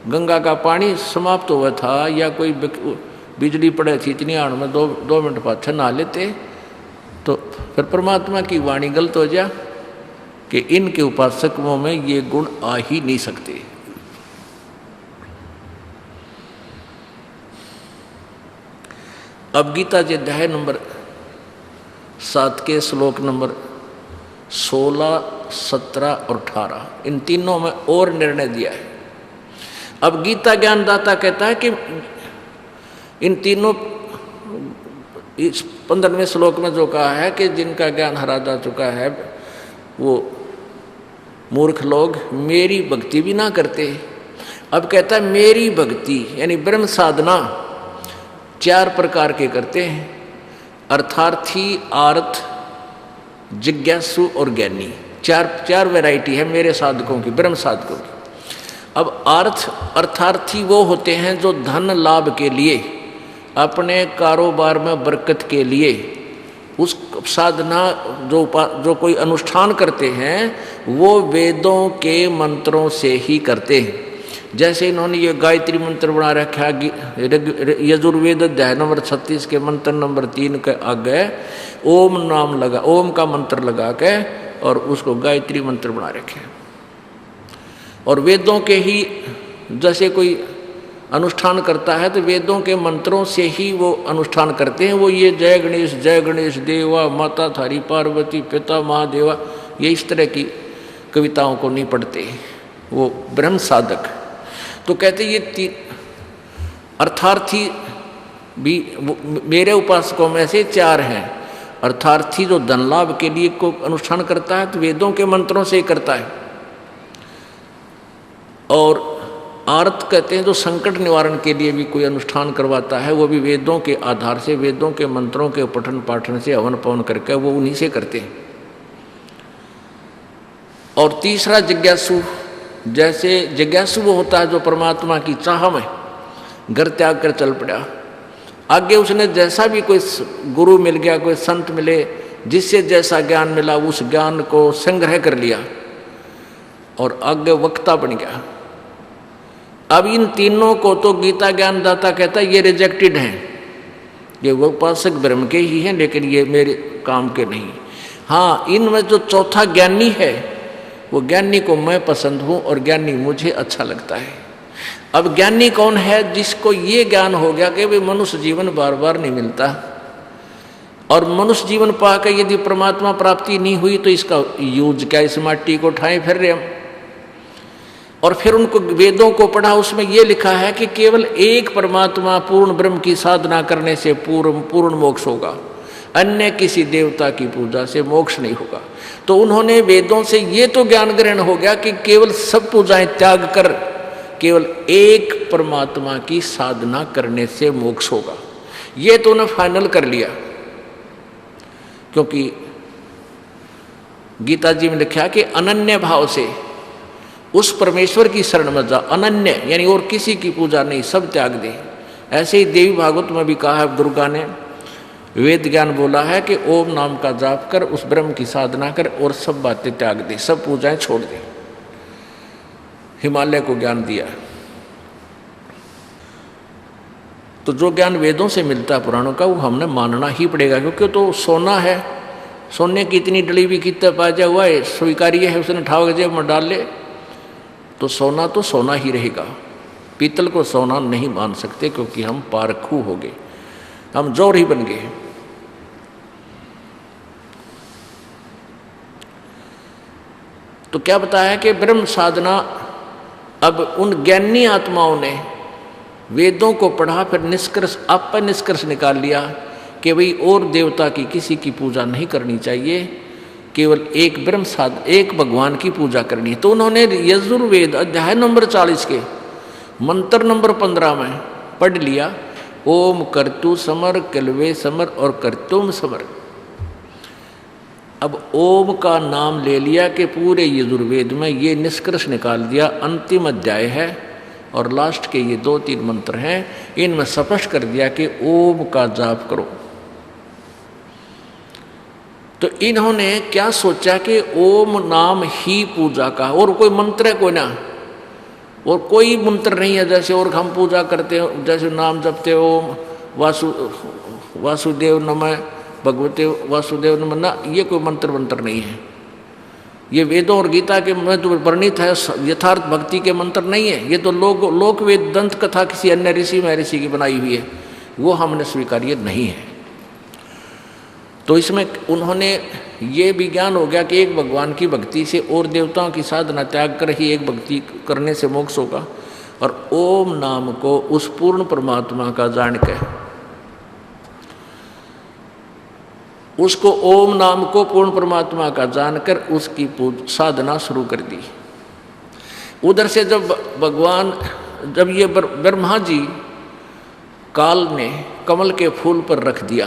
गंगा का पानी समाप्त हुआ था या कोई बिजली पड़े थी इतनी आड़ में 2 मिनट पाछे नहा लेते, तो फिर परमात्मा की वाणी गलत हो जा कि इनके उपासकों में ये गुण आ ही नहीं सकते। अब गीता जी अध्याय नंबर 7 के श्लोक नंबर 16, 17 और 18 इन तीनों में और निर्णय दिया है। अब गीता ज्ञानदाता कहता है कि इन तीनों इस 15वें श्लोक में जो कहा है कि जिनका ज्ञान हरा जा चुका है वो मूर्ख लोग मेरी भक्ति भी ना करते। अब कहता है मेरी भक्ति यानी ब्रह्म साधना 4 प्रकार के करते हैं, अर्थार्थी, आर्थ, जिज्ञासु और ज्ञानी। 4 वैरायटी है मेरे साधकों की, ब्रह्म साधकों की। अब अर्थार्थी वो होते हैं जो धन लाभ के लिए, अपने कारोबार में बरकत के लिए उस साधना जो कोई अनुष्ठान करते हैं वो वेदों के मंत्रों से ही करते हैं। जैसे इन्होंने ये गायत्री मंत्र बना रखा है, यजुर्वेद अध्याय नंबर 36 के मंत्र नंबर 3 के आगे ओम का मंत्र लगा के और उसको गायत्री मंत्र बना रखे। और वेदों के ही जैसे कोई अनुष्ठान करता है तो वेदों के मंत्रों से ही वो अनुष्ठान करते हैं। वो ये जय गणेश देवा, माता थारी पार्वती, पिता महादेवा, ये इस तरह की कविताओं को नहीं पढ़ते वो ब्रह्म साधक। तो कहते ये अर्थार्थी भी मेरे उपासकों में से 4 हैं। अर्थार्थी जो धन लाभ के लिए को अनुष्ठान करता है तो वेदों के मंत्रों से ही करता है। और आर्त कहते हैं जो संकट निवारण के लिए भी कोई अनुष्ठान करवाता है, वो भी वेदों के आधार से, वेदों के मंत्रों के पठन पाठन से हवन पवन करके वो उन्हीं से करते हैं। और तीसरा जिज्ञासु, जैसे जिज्ञासु वो होता है जो परमात्मा की चाह में घर त्याग कर चल पड़ा, आगे उसने जैसा भी कोई गुरु मिल गया, कोई संत मिले, जिससे जैसा ज्ञान मिला उस ज्ञान को संग्रह कर लिया और आगे वक्ता बन गया। अब इन तीनों को तो गीता ज्ञानदाता कहता है ये रिजेक्टेड हैं, ये वो उपासक ब्रह्म के ही हैं लेकिन ये मेरे काम के नहीं। हाँ, इनमें जो चौथा ज्ञानी है वो ज्ञानी को मैं पसंद हूँ और ज्ञानी मुझे अच्छा लगता है। अब ज्ञानी कौन है? जिसको ये ज्ञान हो गया कि भाई मनुष्य जीवन बार बार नहीं मिलता और मनुष्य जीवन पाकर यदि परमात्मा प्राप्ति नहीं हुई तो इसका यूज क्या, इस माटी को उठाएं फिर रहे हम। और फिर उनको वेदों को पढ़ा, उसमें यह लिखा है कि केवल एक परमात्मा पूर्ण ब्रह्म की साधना करने से पूर्ण मोक्ष होगा, अन्य किसी देवता की पूजा से मोक्ष नहीं होगा। तो उन्होंने वेदों से ये तो ज्ञान ग्रहण हो गया कि केवल सब पूजाएं त्याग कर केवल एक परमात्मा की साधना करने से मोक्ष होगा, ये तो उन्होंने फाइनल कर लिया। क्योंकि गीता जी में लिखा कि अनन्य भाव से उस परमेश्वर की शरण में जा, अनन्य यानी और किसी की पूजा नहीं, सब त्याग दे। ऐसे ही देवी भागवत में भी कहा है, दुर्गा ने वेद ज्ञान बोला है कि ओम नाम का जाप कर, उस ब्रह्म की साधना कर और सब बातें त्याग दे, सब पूजाएं छोड़ दे। हिमालय को ज्ञान दिया। तो जो ज्ञान वेदों से मिलता है पुराणों का, वो हमने मानना ही पड़ेगा, क्योंकि तो सोना है, सोने की इतनी डली भी कितना पाजा हुआ है, स्वीकार्य है, उसने ठाव जेब में डाल ले तो सोना ही रहेगा। पीतल को सोना नहीं मान सकते, क्योंकि हम पारखू हो गए, हम जोर ही बन गए। तो क्या बताया कि ब्रह्म साधना, अब उन ज्ञानी आत्माओं ने वेदों को पढ़ा, फिर निष्कर्ष निकाल लिया कि भाई और देवता की किसी की पूजा नहीं करनी चाहिए, केवल एक ब्रह्म एक भगवान की पूजा करनी है। तो उन्होंने यजुर्वेद अध्याय नंबर 40 के मंत्र नंबर 15 में पढ़ लिया, ओम कर्तु समर कलवे समर और कर्तुम समर। अब ओम का नाम ले लिया कि पूरे यजुर्वेद में ये निष्कर्ष निकाल दिया, अंतिम अध्याय है और लास्ट के ये 2-3 मंत्र हैं, इनमें स्पष्ट कर दिया कि ओम का जाप करो। तो इन्होंने क्या सोचा कि ओम नाम ही पूजा का, और कोई मंत्र है कोई ना, और कोई मंत्र नहीं है जैसे और हम पूजा करते हो, जैसे नाम जपते ओम वासुदेव नमः भगवते वासुदेव नमः, ना, ये कोई मंत्र नहीं है। ये वेदों और गीता के में तो वर्णित है, यथार्थ भक्ति के मंत्र नहीं है। ये तो लोक वेद दंत कथा किसी अन्य ऋषि महर्षि की बनाई हुई है, वो हमने स्वीकार्य नहीं है। तो इसमें उन्होंने ये भी ज्ञान हो गया कि एक भगवान की भक्ति से और देवताओं की साधना त्याग कर ही एक भक्ति करने से मोक्ष होगा, और ओम नाम को उस पूर्ण परमात्मा का जान के उसको ओम नाम को पूर्ण परमात्मा का जानकर उसकी साधना शुरू कर दी। उधर से जब ये ब्रह्मा जी काल ने कमल के फूल पर रख दिया,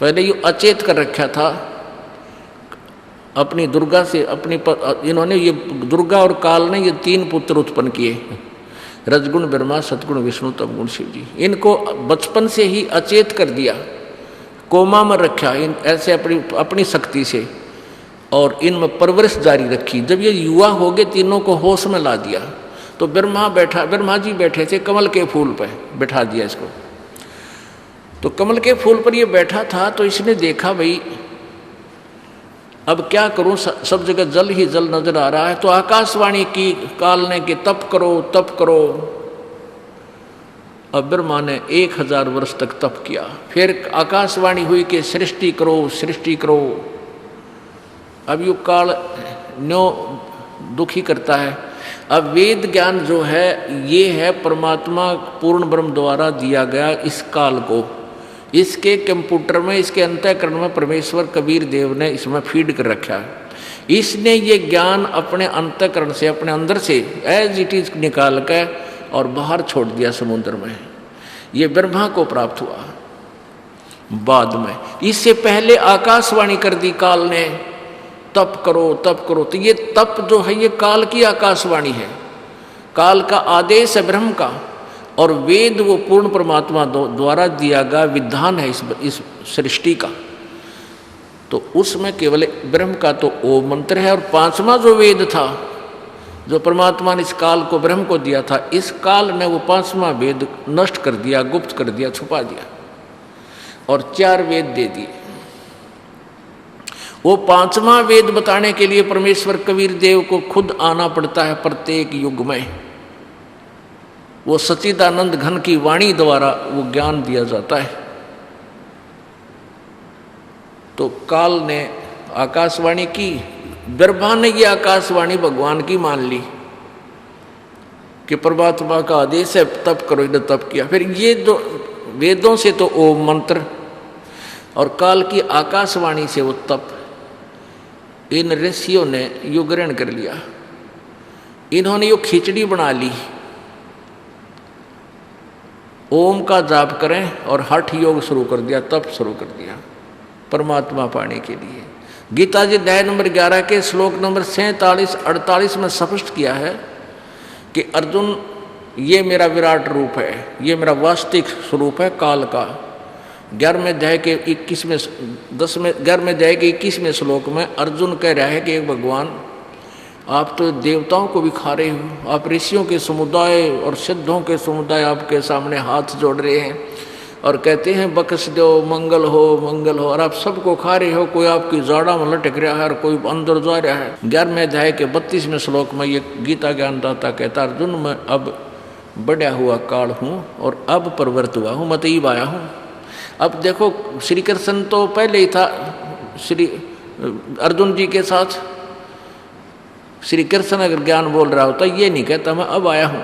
पहले ये अचेत कर रखा था अपनी दुर्गा से, इन्होंने ये दुर्गा और काल ने ये 3 पुत्र उत्पन्न किए, रजगुण ब्रह्मा, सतगुण विष्णु, तमगुण शिव जी। इनको बचपन से ही अचेत कर दिया, कोमा में रखा ऐसे अपनी शक्ति से, और इनमें परवरिश जारी रखी। जब ये युवा हो गए, तीनों को होश में ला दिया। तो ब्रह्मा जी बैठे थे कमल के फूल पर, बैठा दिया इसको। तो कमल के फूल पर ये बैठा था, तो इसने देखा भाई अब क्या करूं, सब जगह जल ही जल नजर आ रहा है। तो आकाशवाणी की काल ने कि तप करो। अब ब्रह्मा ने 1000 वर्ष तक तप किया। फिर आकाशवाणी हुई कि सृष्टि करो। अब यू काल न्यो दुखी करता है। अब वेद ज्ञान जो है ये है परमात्मा पूर्ण ब्रह्म द्वारा दिया गया इस काल को, इसके कंप्यूटर में, इसके अंतःकरण में परमेश्वर कबीर देव ने इसमें फीड कर रखा है। इसने ये ज्ञान अपने अंतःकरण से, अपने अंदर से एज इट इज निकाल कर और बाहर छोड़ दिया समुद्र में। ये ब्रह्मा को प्राप्त हुआ बाद में। इससे पहले आकाशवाणी कर दी काल ने, तप करो। तो ये तप जो है ये काल की आकाशवाणी है, काल का आदेश है ब्रह्म का, और वेद वो पूर्ण परमात्मा द्वारा दिया गया विधान है इस सृष्टि का। तो उसमें केवल ब्रह्म का तो ओम मंत्र है, और 5वां जो वेद था जो परमात्मा ने इस काल को ब्रह्म को दिया था, इस काल ने वो 5वां वेद नष्ट कर दिया, गुप्त कर दिया, छुपा दिया, और 4 वेद दे दिए। वो 5वां वेद बताने के लिए परमेश्वर कबीर देव को खुद आना पड़ता है प्रत्येक युग में। वो सच्चिदानंद घन की वाणी द्वारा वो ज्ञान दिया जाता है। तो काल ने आकाशवाणी की, ब्रह्मा ने ये आकाशवाणी भगवान की मान ली। कि परमात्मा का आदेश है तप करो, इन्हें तप किया। फिर ये दो वेदों से तो ओम मंत्र और काल की आकाशवाणी से वो तप, इन ऋषियों ने यो ग्रहण कर लिया। इन्होंने यो खिचड़ी बना ली, ओम का जाप करें और हठ योग शुरू कर दिया, तप शुरू कर दिया परमात्मा पाने के लिए। गीता जी अध्याय नंबर 11 के श्लोक नंबर 47-48 में स्पष्ट किया है कि अर्जुन, ये मेरा विराट रूप है, ये मेरा वास्तविक स्वरूप है काल का। 11वें अध्याय के 21वें श्लोक में अर्जुन कह रहा है कि एक भगवान, आप तो देवताओं को भी खा रहे हो, आप ऋषियों के समुदाय और सिद्धों के समुदाय आपके सामने हाथ जोड़ रहे हैं और कहते हैं बख्श दो, मंगल हो मंगल हो, और आप सबको खा रहे हो। कोई आपकी जाड़ा में लटक रहा है और कोई अंदर जा रहा है। 11वें अध्याय के 32वें श्लोक में ये गीता ज्ञानदाता कहता, अर्जुन मैं अब बढ़ा हुआ काल हूँ और अब प्रवृत्त हुआ हूँ, मतईब आया हूँ। अब देखो श्री कृष्ण तो पहले ही था श्री अर्जुन जी के साथ। श्री कृष्ण अगर ज्ञान बोल रहा होता ये नहीं कहता मैं अब आया हूँ,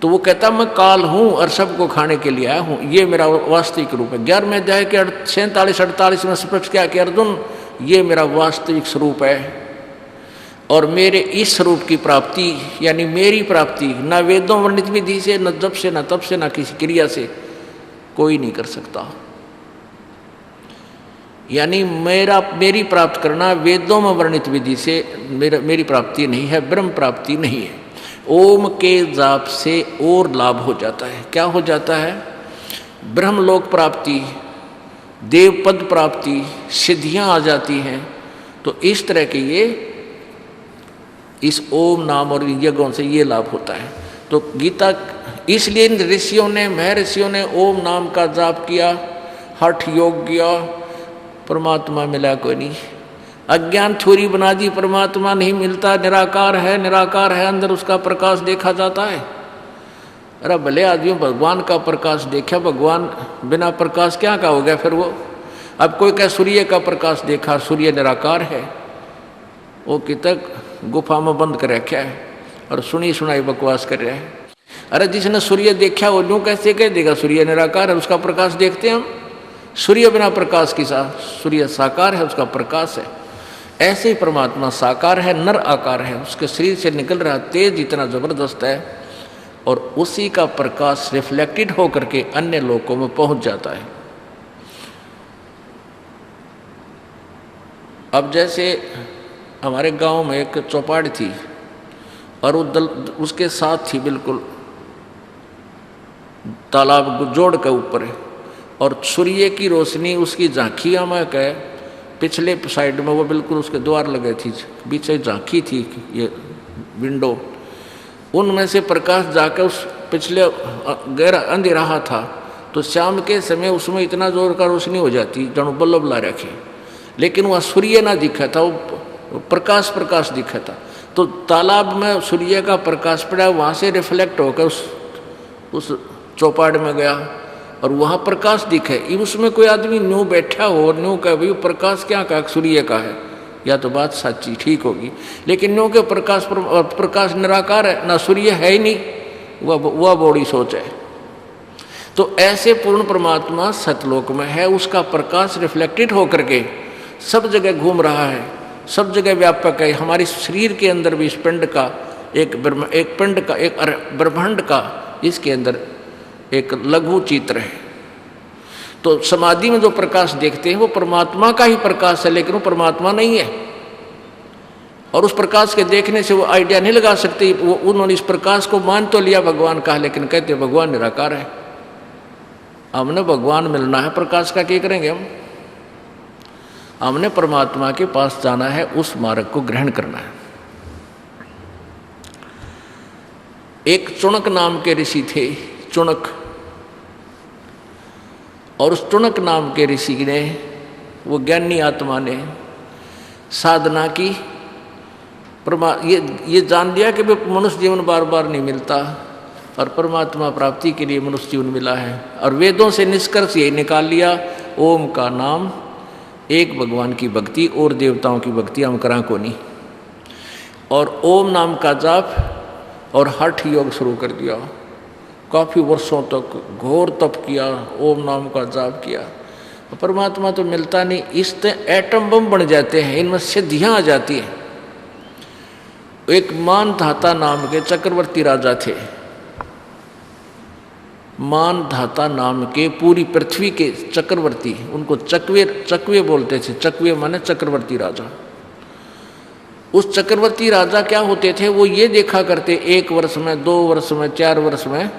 तो वो कहता मैं काल हूँ और सबको खाने के लिए आया हूँ, ये मेरा वास्तविक रूप है। 11वें अध्याय के 47-48 में स्पष्ट किया कि अर्जुन, ये मेरा वास्तविक स्वरूप है और मेरे इस स्वरूप की प्राप्ति यानी मेरी प्राप्ति न वेदों वर्णित विधि से, न जप से, न तप से, न किसी क्रिया से कोई नहीं कर सकता। यानी मेरी प्राप्त करना वेदों में वर्णित विधि से मेरी प्राप्ति नहीं है, ब्रह्म प्राप्ति नहीं है। ओम के जाप से और लाभ हो जाता है। क्या हो जाता है? ब्रह्मलोक प्राप्ति, देवपद प्राप्ति, सिद्धियां आ जाती हैं। तो इस तरह के ये इस ओम नाम और यज्ञों से ये लाभ होता है। तो गीता इसलिए इन ऋषियों ने, महर्षियों ने ओम नाम का जाप किया, हठ योग किया, परमात्मा मिला कोई नहीं। अज्ञान थ्योरी बना दी, परमात्मा नहीं मिलता, निराकार है, निराकार है, अंदर उसका प्रकाश देखा जाता है। अरे भले आदमी भगवान का प्रकाश देखा, भगवान बिना प्रकाश क्या का हो गया फिर वो। अब कोई क्या सूर्य का प्रकाश देखा, सूर्य निराकार है, वो कितक गुफा में बंद कर रखा है और सुनी सुनाई बकवास कर रहा है। अरे जिसने सूर्य देखा वो यूं कैसे कह देगा सूर्य निराकार है, उसका प्रकाश देखते हैं हम। सूर्य बिना प्रकाश की सूर्य साकार है, उसका प्रकाश है। ऐसे ही परमात्मा साकार है, नर आकार है, उसके शरीर से निकल रहा तेज इतना जबरदस्त है और उसी का प्रकाश रिफ्लेक्टेड होकर के अन्य लोकों में पहुंच जाता है। अब जैसे हमारे गांव में एक चौपाड़ थी और उसके साथ थी बिल्कुल तालाब जोड़ के ऊपर है और सूर्य की रोशनी उसकी झांकियां में के पिछले साइड में वो बिल्कुल उसके द्वार लगे थी, बीच से झांकी थी ये विंडो, उनमें से प्रकाश जाकर उस पिछले गहरा अंधेरा था। तो शाम के समय उसमें इतना जोर का रोशनी हो जाती जनो बल्लभ ला रखे, लेकिन वह सूर्य ना दिखा था, वो प्रकाश दिखा था। तो तालाब में सूर्य का प्रकाश पड़ा, वहाँ से रिफ्लेक्ट होकर उस चौपाड़ में गया और वहाँ प्रकाश दिखे। उसमें कोई आदमी न्यू बैठा हो और न्यू कहे भाई प्रकाश क्या का सूर्य का है, या तो बात सच्ची ठीक होगी, लेकिन न्यू के प्रकाश निराकार है, ना सूर्य है ही नहीं, वह बड़ी सोच है। तो ऐसे पूर्ण परमात्मा सतलोक में है, उसका प्रकाश रिफ्लेक्टेड होकर के सब जगह घूम रहा है, सब जगह व्यापक है। हमारे शरीर के अंदर भी इस पिंड का एक ब्रह्मांड का इसके अंदर एक लघु चित्र है। तो समाधि में जो प्रकाश देखते हैं वो परमात्मा का ही प्रकाश है, लेकिन वो परमात्मा नहीं है। और उस प्रकाश के देखने से वो आइडिया नहीं लगा सकते, वो उन्होंने इस प्रकाश को मान तो लिया भगवान का, लेकिन कहते भगवान निराकार है। हमने भगवान मिलना है, प्रकाश का क्या करेंगे हम? हमने परमात्मा के पास जाना है, उस मार्ग को ग्रहण करना है। एक चुणक नाम के ऋषि थे, चुणक, और उस चुणक नाम के ऋषि ने, वो ज्ञानी आत्मा ने साधना की, ये जान लिया कि मनुष्य जीवन बार बार नहीं मिलता और परमात्मा प्राप्ति के लिए मनुष्य जीवन मिला है। और वेदों से निष्कर्ष यही निकाल लिया, ओम का नाम, एक भगवान की भक्ति और देवताओं की भक्ति हम करा को नहीं। और ओम नाम का जाप और हठ योग शुरू कर दिया। काफ़ी वर्षों तक घोर तप किया, ओम नाम का जाप किया। परमात्मा तो मिलता नहीं, इससे एटम बम बन जाते हैं, इनमें सिद्धियाँ आ जाती हैं। एक मानधाता नाम के चक्रवर्ती राजा थे। मानधाता नाम के पूरी पृथ्वी के चक्रवर्ती, उनको चकवे बोलते थे। चकवे माने चक्रवर्ती राजा। उस चक्रवर्ती राजा क्या होते थे, वो ये देखा करते 1 वर्ष में, 2 वर्ष में, 4 वर्ष में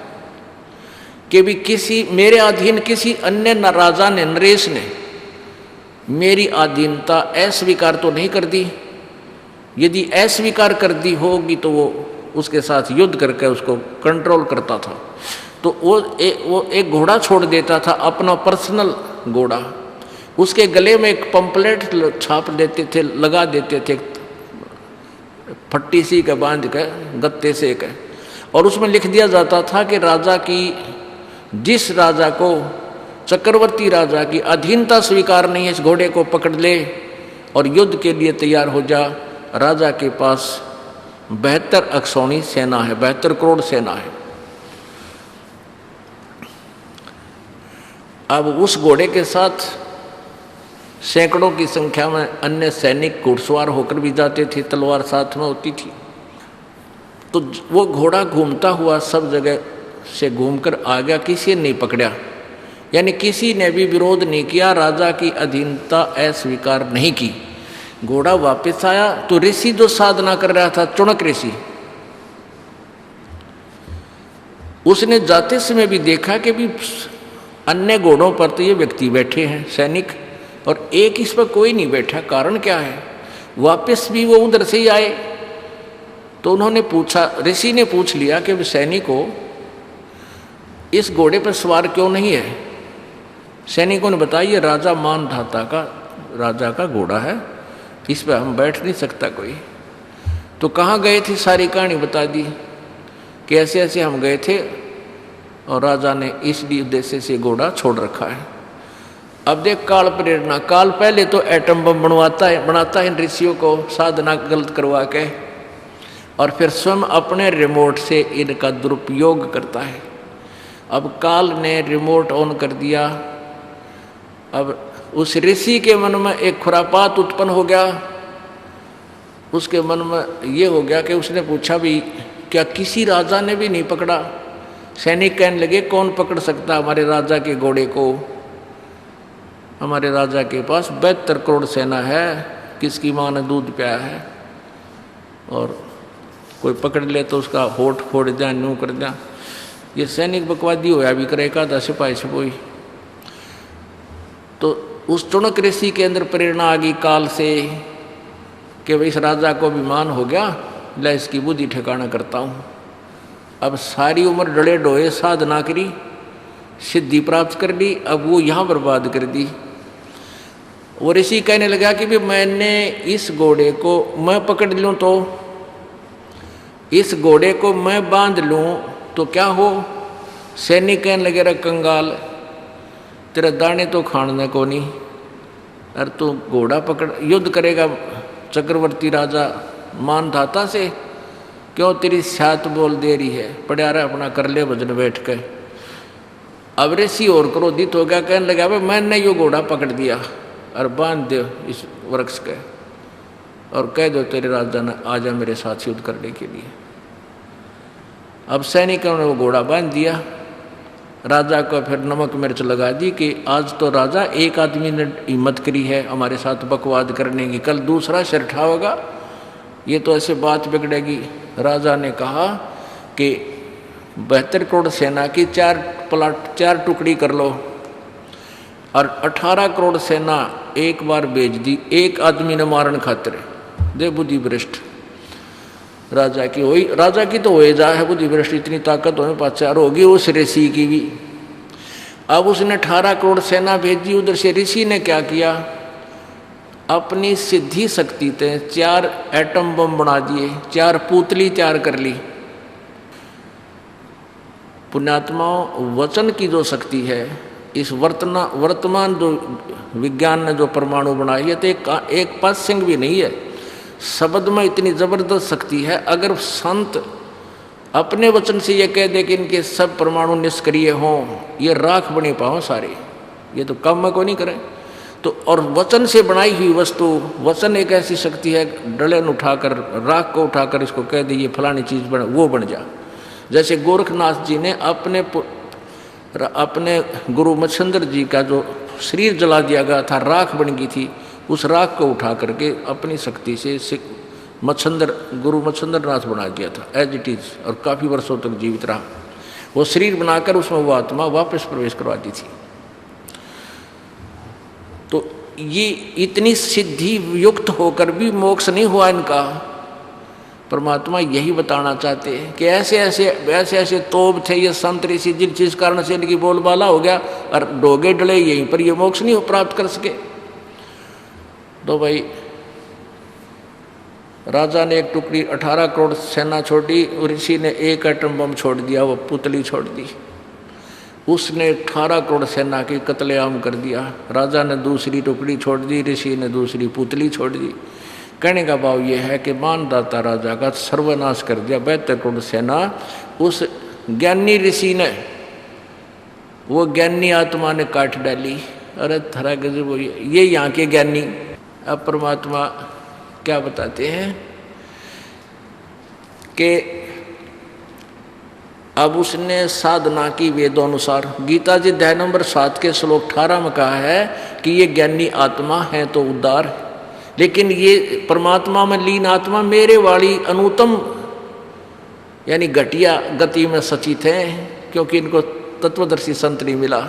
कि भी किसी मेरे अधीन किसी अन्य राजा ने, नरेश ने मेरी अधीनता अस्वीकार तो नहीं कर दी। यदि अस्वीकार कर दी होगी तो वो उसके साथ युद्ध करके उसको कंट्रोल करता था। तो वो एक घोड़ा छोड़ देता था, अपना पर्सनल घोड़ा। उसके गले में एक पंपलेट छाप देते थे, लगा देते थे, फट्टी सी के बांध के, गत्ते से के, और उसमें लिख दिया जाता था कि राजा की, जिस राजा को, चक्रवर्ती राजा की अधीनता स्वीकार नहीं है, इस घोड़े को पकड़ ले और युद्ध के लिए तैयार हो जा। राजा के पास 72 अक्षौणी सेना है, 72 करोड़ सेना है। अब उस घोड़े के साथ सैकड़ों की संख्या में अन्य सैनिक घुड़सवार होकर भी जाते थे, तलवार साथ में होती थी। तो वो घोड़ा घूमता हुआ सब जगह से घूमकर आ गया, किसी ने नहीं पकड़ा, यानी किसी ने भी विरोध नहीं किया, राजा की अधीनता अस्वीकार नहीं की। घोड़ा वापस आया तो ऋषि जो साधना कर रहा था, चुणक ऋषि, उसने जाते समय भी देखा कि भी अन्य घोड़ों पर तो ये व्यक्ति बैठे हैं सैनिक, और एक इस पर कोई नहीं बैठा, कारण क्या है। वापस भी वो उधर से ही आए। तो उन्होंने पूछा, ऋषि ने पूछ लिया कि सैनिकों, इस घोड़े पर सवार क्यों नहीं है। सैनिकों ने बताया, ये राजा मानधाता का, राजा का घोड़ा है, इस पर हम बैठ नहीं सकता कोई। तो कहाँ गए थे, सारी कहानी बता दी कि ऐसे ऐसे हम गए थे और राजा ने इसलिए उद्देश्य से घोड़ा छोड़ रखा है। अब देख काल प्रेरणा। काल पहले तो एटम बम बनाता है ऋषियों को साधना गलत करवा के, और फिर स्वयं अपने रिमोट से इनका दुरुपयोग करता है। अब काल ने रिमोट ऑन कर दिया। अब उस ऋषि के मन में एक खुरापात उत्पन्न हो गया। उसके मन में ये हो गया कि उसने पूछा भी, क्या किसी राजा ने भी नहीं पकड़ा। सैनिक कहने लगे, कौन पकड़ सकता हमारे राजा के घोड़े को। हमारे राजा के पास 72 करोड़ सेना है, किसकी माँ ने दूध पिया है, और कोई पकड़ ले तो उसका होठ फोड़ जाए, न्यू कर जाए। ये सैनिक बकवादी होया भी करे का था, सिपाही सिपोही। तो उस चुणक ऋषि के अंदर प्रेरणा आ गई काल से कि भाई इस राजा को अभिमान हो गया, ला इसकी बुद्धि ठिकाना करता हूँ। अब सारी उम्र डले डोए साधना करी, सिद्धि प्राप्त कर ली, अब वो यहाँ बर्बाद कर दी। वो ऋषि कहने लगा कि भी मैंने इस घोड़े को मैं पकड़ लूँ, तो इस घोड़े को मैं बांध लूँ तो क्या हो। सैनिक कहने लगे, रे कंगाल, तेरा दाने तो खाने को नहीं, अरे तू घोड़ा पकड़ युद्ध करेगा चक्रवर्ती राजा मानधाता से, क्यों तेरी छात बोल दे रही है, पड़ा रहा अपना कर ले भजन बैठ के। अब ऋषि और क्रोधित हो गया, कहने लगा, भाई मैंने यो घोड़ा पकड़ दिया और बांध दो इस वृक्ष के, और कह दो तेरे राजा ने आ जा मेरे साथ युद्ध करने के लिए। अब सैनिकों ने वो घोड़ा बांध दिया। राजा को फिर नमक मिर्च लगा दी कि आज तो राजा एक आदमी ने हिम्मत करी है हमारे साथ बकवाद करने की, कल दूसरा सिर उठाएगा, ये तो ऐसे बात बिगड़ेगी। राजा ने कहा कि 72 करोड़ सेना की 4 टुकड़ी कर लो, और 18 करोड़ सेना एक बार भेज दी, एक आदमी ने मारन खातिर। दे बुद्धि भ्रष्ट राजा की तो हो जा है बुद्धि भ्रष्ट, इतनी ताकत होने पाचार होगी उस ऋषि की भी। अब उसने 18 करोड़ सेना भेजी। उधर से ऋषि ने क्या किया, अपनी सिद्धि शक्ति से 4 एटम बम बना दिए, 4 पुतली तैयार कर ली। पुण्यात्माओं, वचन की जो शक्ति है, इस वर्तमान जो विज्ञान ने जो परमाणु बनाई है, तो एक पास सिंह भी नहीं है। शब्द में इतनी जबरदस्त शक्ति है। अगर संत अपने वचन से ये कह दे कि इनके सब परमाणु निष्क्रिय हों, ये राख बने पाओ सारे, ये तो काम में कोई नहीं करें। तो और वचन से बनाई हुई वस्तु, वचन एक ऐसी शक्ति है, डलन उठाकर राख को उठाकर इसको कह दे ये फलानी चीज बन, वो बन जा। जैसे गोरखनाथ जी ने अपने गुरु मच्छिंद्र जी का जो शरीर जला दिया गया था, राख बन गई थी, उस राख को उठा करके अपनी शक्ति से गुरु मच्छिंद्र नाथ बना दिया था एज इट इज, और काफ़ी वर्षों तक जीवित रहा। वो शरीर बनाकर उसमें वो आत्मा वापस प्रवेश करवा दी थी। तो ये इतनी सिद्धि युक्त होकर भी मोक्ष नहीं हुआ इनका। परमात्मा यही बताना चाहते हैं कि ऐसे ऐसे तोब थे ये संत ऋषि, जिन चीज कारण से इनकी बोलबाला हो गया और डोगे डले यहीं पर ये मोक्ष नहीं प्राप्त कर सके। तो भाई राजा ने एक टुकड़ी 18 करोड़ सेना छोड़ी, ऋषि ने एक एटम बम छोड़ दिया, वो पुतली छोड़ दी। उसने 18 करोड़ सेना की कत्लेआम कर दिया। राजा ने दूसरी टुकड़ी छोड़ दी, ऋषि ने दूसरी पुतली छोड़ दी। कहने का भाव यह है कि मानदाता राजा का सर्वनाश कर दिया। 72 करोड़ सेना उस ज्ञानी ऋषि ने, वो ज्ञानी आत्मा ने काट डाली। अरे थरा गजब, ये यहाँ के ज्ञानी। अब परमात्मा क्या बताते हैं कि अब उसने साधना की वेदोनुसार, गीता जी अध्याय नंबर 7 के श्लोक 18 में कहा है कि ये ज्ञानी आत्मा है तो उद्धार, लेकिन ये परमात्मा में लीन आत्मा मेरे वाली अनुत्तम यानी घटिया गति में सचित है, क्योंकि इनको तत्वदर्शी संत नहीं मिला।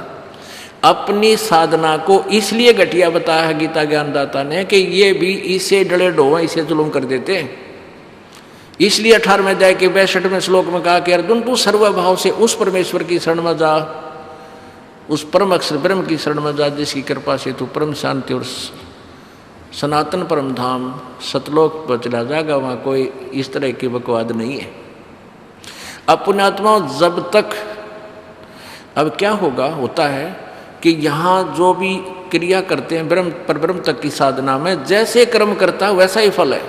अपनी साधना को इसलिए घटिया बताया है गीता ज्ञानदाता ने कि ये भी इसे डले डोवा, इसे जुल्म कर देते हैं। इसलिए 18वें अध्याय के 62वें श्लोक में कहा कि अर्जुन तू सर्वभाव से उस परमेश्वर की शरण में जा, उस परम अक्षर ब्रह्म की शरण में जा, जिसकी कृपा से तू परम शांति और सनातन परम धाम सतलोक पर चला जाएगा। वहाँ कोई इस तरह की बकवाद नहीं है। अब पुण्यात्मा जब तक, अब क्या होता है कि यहाँ जो भी क्रिया करते हैं ब्रह्म पर ब्रह्म तक की साधना में, जैसे कर्म करता है वैसा ही फल है।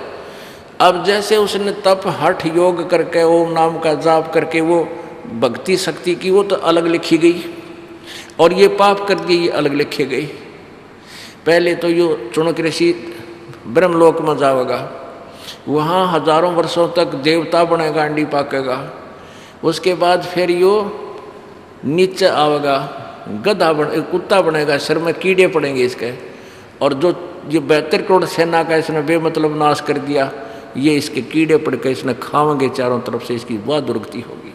अब जैसे उसने तप हठ योग करके ओम नाम का जाप करके वो भक्ति शक्ति की, वो तो अलग लिखी गई, और ये पाप कर दिए ये अलग लिखे गई। पहले तो यो चुनक ऋषि ब्रह्मलोक में जाएगा, वहाँ हजारों वर्षों तक देवता बनेगा, अंडी पाकेगा। उसके बाद फिर यो नीचे आवेगा, गधा कुत्ता बनेगा, सिर में कीड़े पड़ेंगे इसके। और जो ये 72 करोड़ सेना का इसने बेमतलब नाश कर दिया, ये इसके कीड़े पड़ के इसने खावेंगे चारों तरफ से, इसकी बहुत दुर्गति होगी।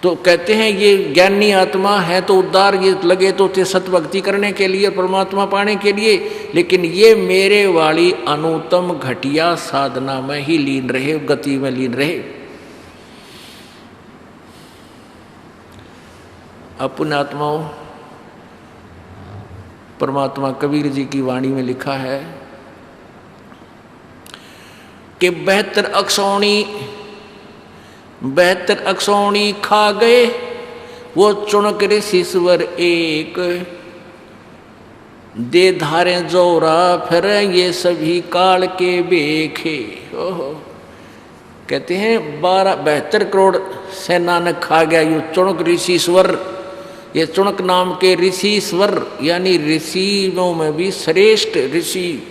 तो कहते हैं ये ज्ञानी आत्मा है तो उद्धार, ये लगे तो थे सतभक्ति करने के लिए, परमात्मा पाने के लिए, लेकिन ये मेरे वाली अनुत्तम घटिया साधना में ही लीन रहे, गति में लीन रहे। अपने आत्माओं, परमात्मा कबीर जी की वाणी में लिखा है कि 72 अक्षौणी खा गए वो चुनक ऋषिश्वर एक, दे धारे जोरा फिर ये सभी काल के बेखे। ओहो, कहते हैं 72 करोड़ सेना ने खा गया ये चुनक ऋषिश्वर। ये चुनक नाम के ऋषिश्वर यानी ऋषियों में भी श्रेष्ठ ऋषि,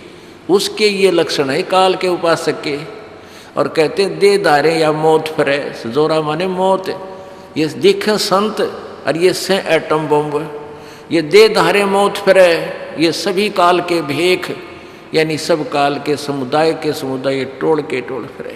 उसके ये लक्षण है काल के उपासक के। और कहते हैं दे धारे या मौत फिरे, जोरा माने मौत। ये देखे संत, और ये से एटम बम, ये दे धारे मौत फिरे, ये सभी काल के भेख यानी सब काल के समुदाय टोल के टोल फिरे।